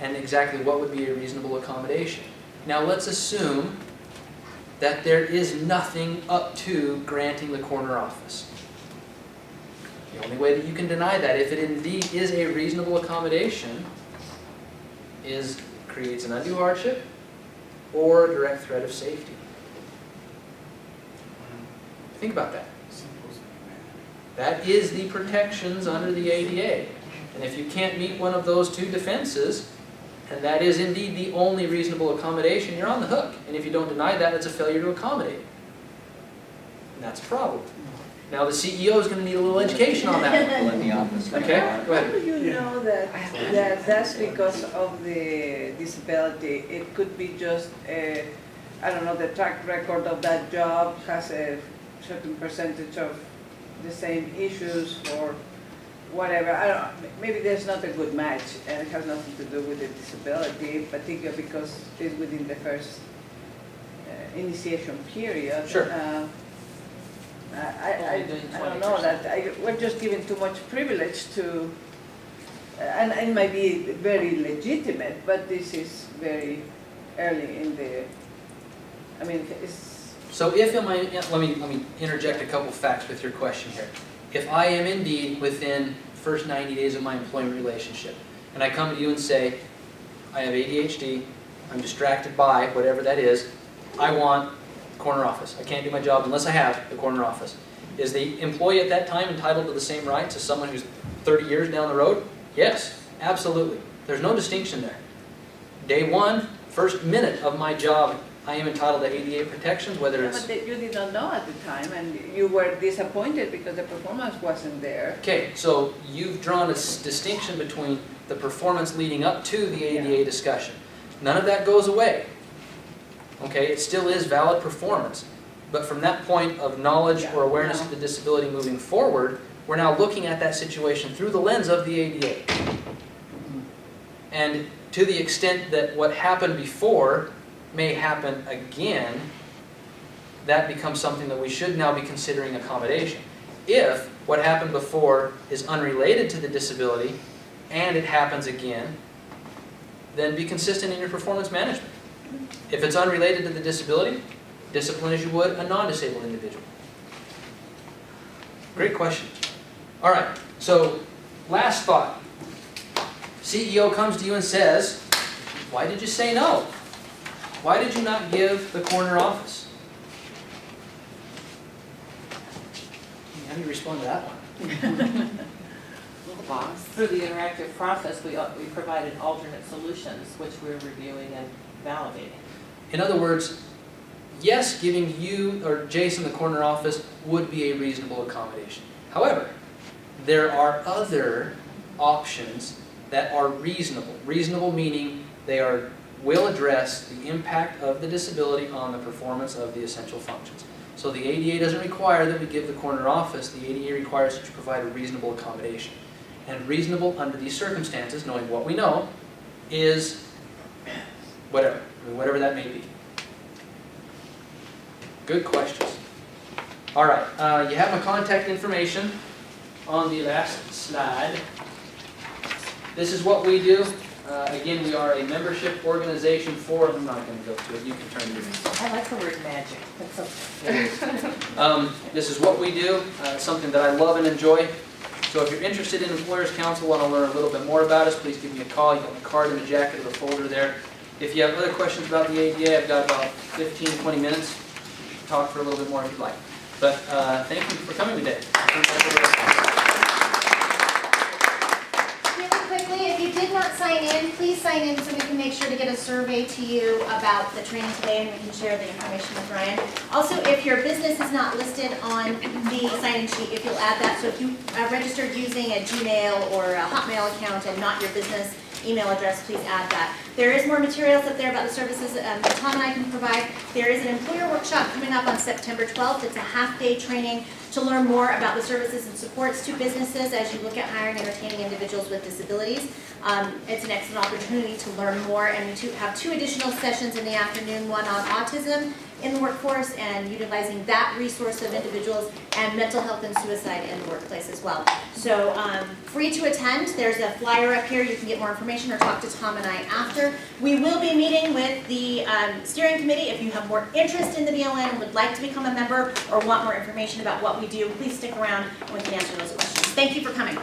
and exactly what would be a reasonable accommodation. Now let's assume that there is nothing up to granting the corner office. The only way that you can deny that, if it indeed is a reasonable accommodation, is creates an undue hardship or a direct threat of safety. Think about that. That is the protections under the ADA. And if you can't meet one of those 2 defenses, and that is indeed the only reasonable accommodation, you're on the hook. And if you don't deny that, it's a failure to accommodate. And that's a problem. Now the CEO is going to need a little education on that one. People in the office. Okay, go How ahead. do you know that that's because of the disability? It could be just, I don't know, the track record of that job has a certain percentage of the same issues or whatever. I don't, maybe there's not a good match and it has nothing to do with the disability, particularly because it's within the initiation period. Sure. I don't know that, we're just giving too much privilege to, and it might be very legitimate, but this is very early in the, I mean, it's. So if let me interject a couple facts with your question here. If I am indeed within the first 90 days of my employment relationship, and I come to you and say, I have ADHD, I'm distracted by whatever that is, I want the corner office. I can't do my job unless I have the corner office. Is the employee at that time entitled to the same rights as someone who's 30 years down the road? Yes, absolutely. There's no distinction there. Day one, first minute of my job, I am entitled to ADA protections, whether it's... But you did not know at the time, and you were disappointed because the performance wasn't there. Okay, so you've drawn a distinction between the performance leading up to the ADA discussion. None of that goes away. Okay, it still is valid performance. But from that point of knowledge or awareness of the disability moving forward, we're now looking at that situation through the lens of the ADA. And to the extent that what happened before may happen again, that becomes something that we should now be considering accommodation. If what happened before is unrelated to the disability and it happens again, then be consistent in your performance management. If it's unrelated to the disability, discipline as you would a non-disabled individual. Great question. All right, so last thought. CEO comes to you and says, why did you say no? Why did you not give the corner office? How do you respond to that one? Well, boss, through the interactive process, we provided alternate solutions, which we're reviewing and validating. In other words, yes, giving you or Jason the corner office would be a reasonable accommodation. However, there are other options that are reasonable. Reasonable meaning they will address the impact of the disability on the performance of the essential functions. So the ADA doesn't require that we give the corner office. The ADA requires that you provide a reasonable accommodation. And reasonable under these circumstances, knowing what we know, is whatever. Whatever that may be. Good questions. All right, you have my contact information on the last slide. This is what we do. Again, we are a membership organization for, I'm not going to go to it, you can turn to it. I like the word magic. That's okay. This is what we do. It's something that I love and enjoy. So if you're interested in Employers Council, want to learn a little bit more about us, please give me a call. You've got my card in the jacket of the folder there. If you have other questions about the ADA, I've got about 15, 20 minutes to talk for a little bit more if you'd like. But thank you for coming today. Really quickly, if you did not sign in, please sign in so we can make sure to get a survey to you about the training today and we can share the information with Ryan. Also, if your business is not listed on the sign-in sheet, if you'll add that, so if you registered using a Gmail or a Hotmail account and not your business email address, please add that. There is more materials up there about the services that Tom and I can provide. There is an employer workshop coming up on September 12th. It's a half-day training to learn more about the services and supports to businesses as you look at hiring and retaining individuals with disabilities. It's an excellent opportunity to learn more, and we have two additional sessions in the afternoon, one on autism in the workforce and utilizing that resource of individuals, and mental health and suicide in the workplace as well. So free to attend. There's a flyer up here. You can get more information or talk to Tom and I after. We will be meeting with the steering committee. If you have more interest in the BLN and would like to become a member or want more information about what we do, please stick around and we can answer those questions. Thank you for coming.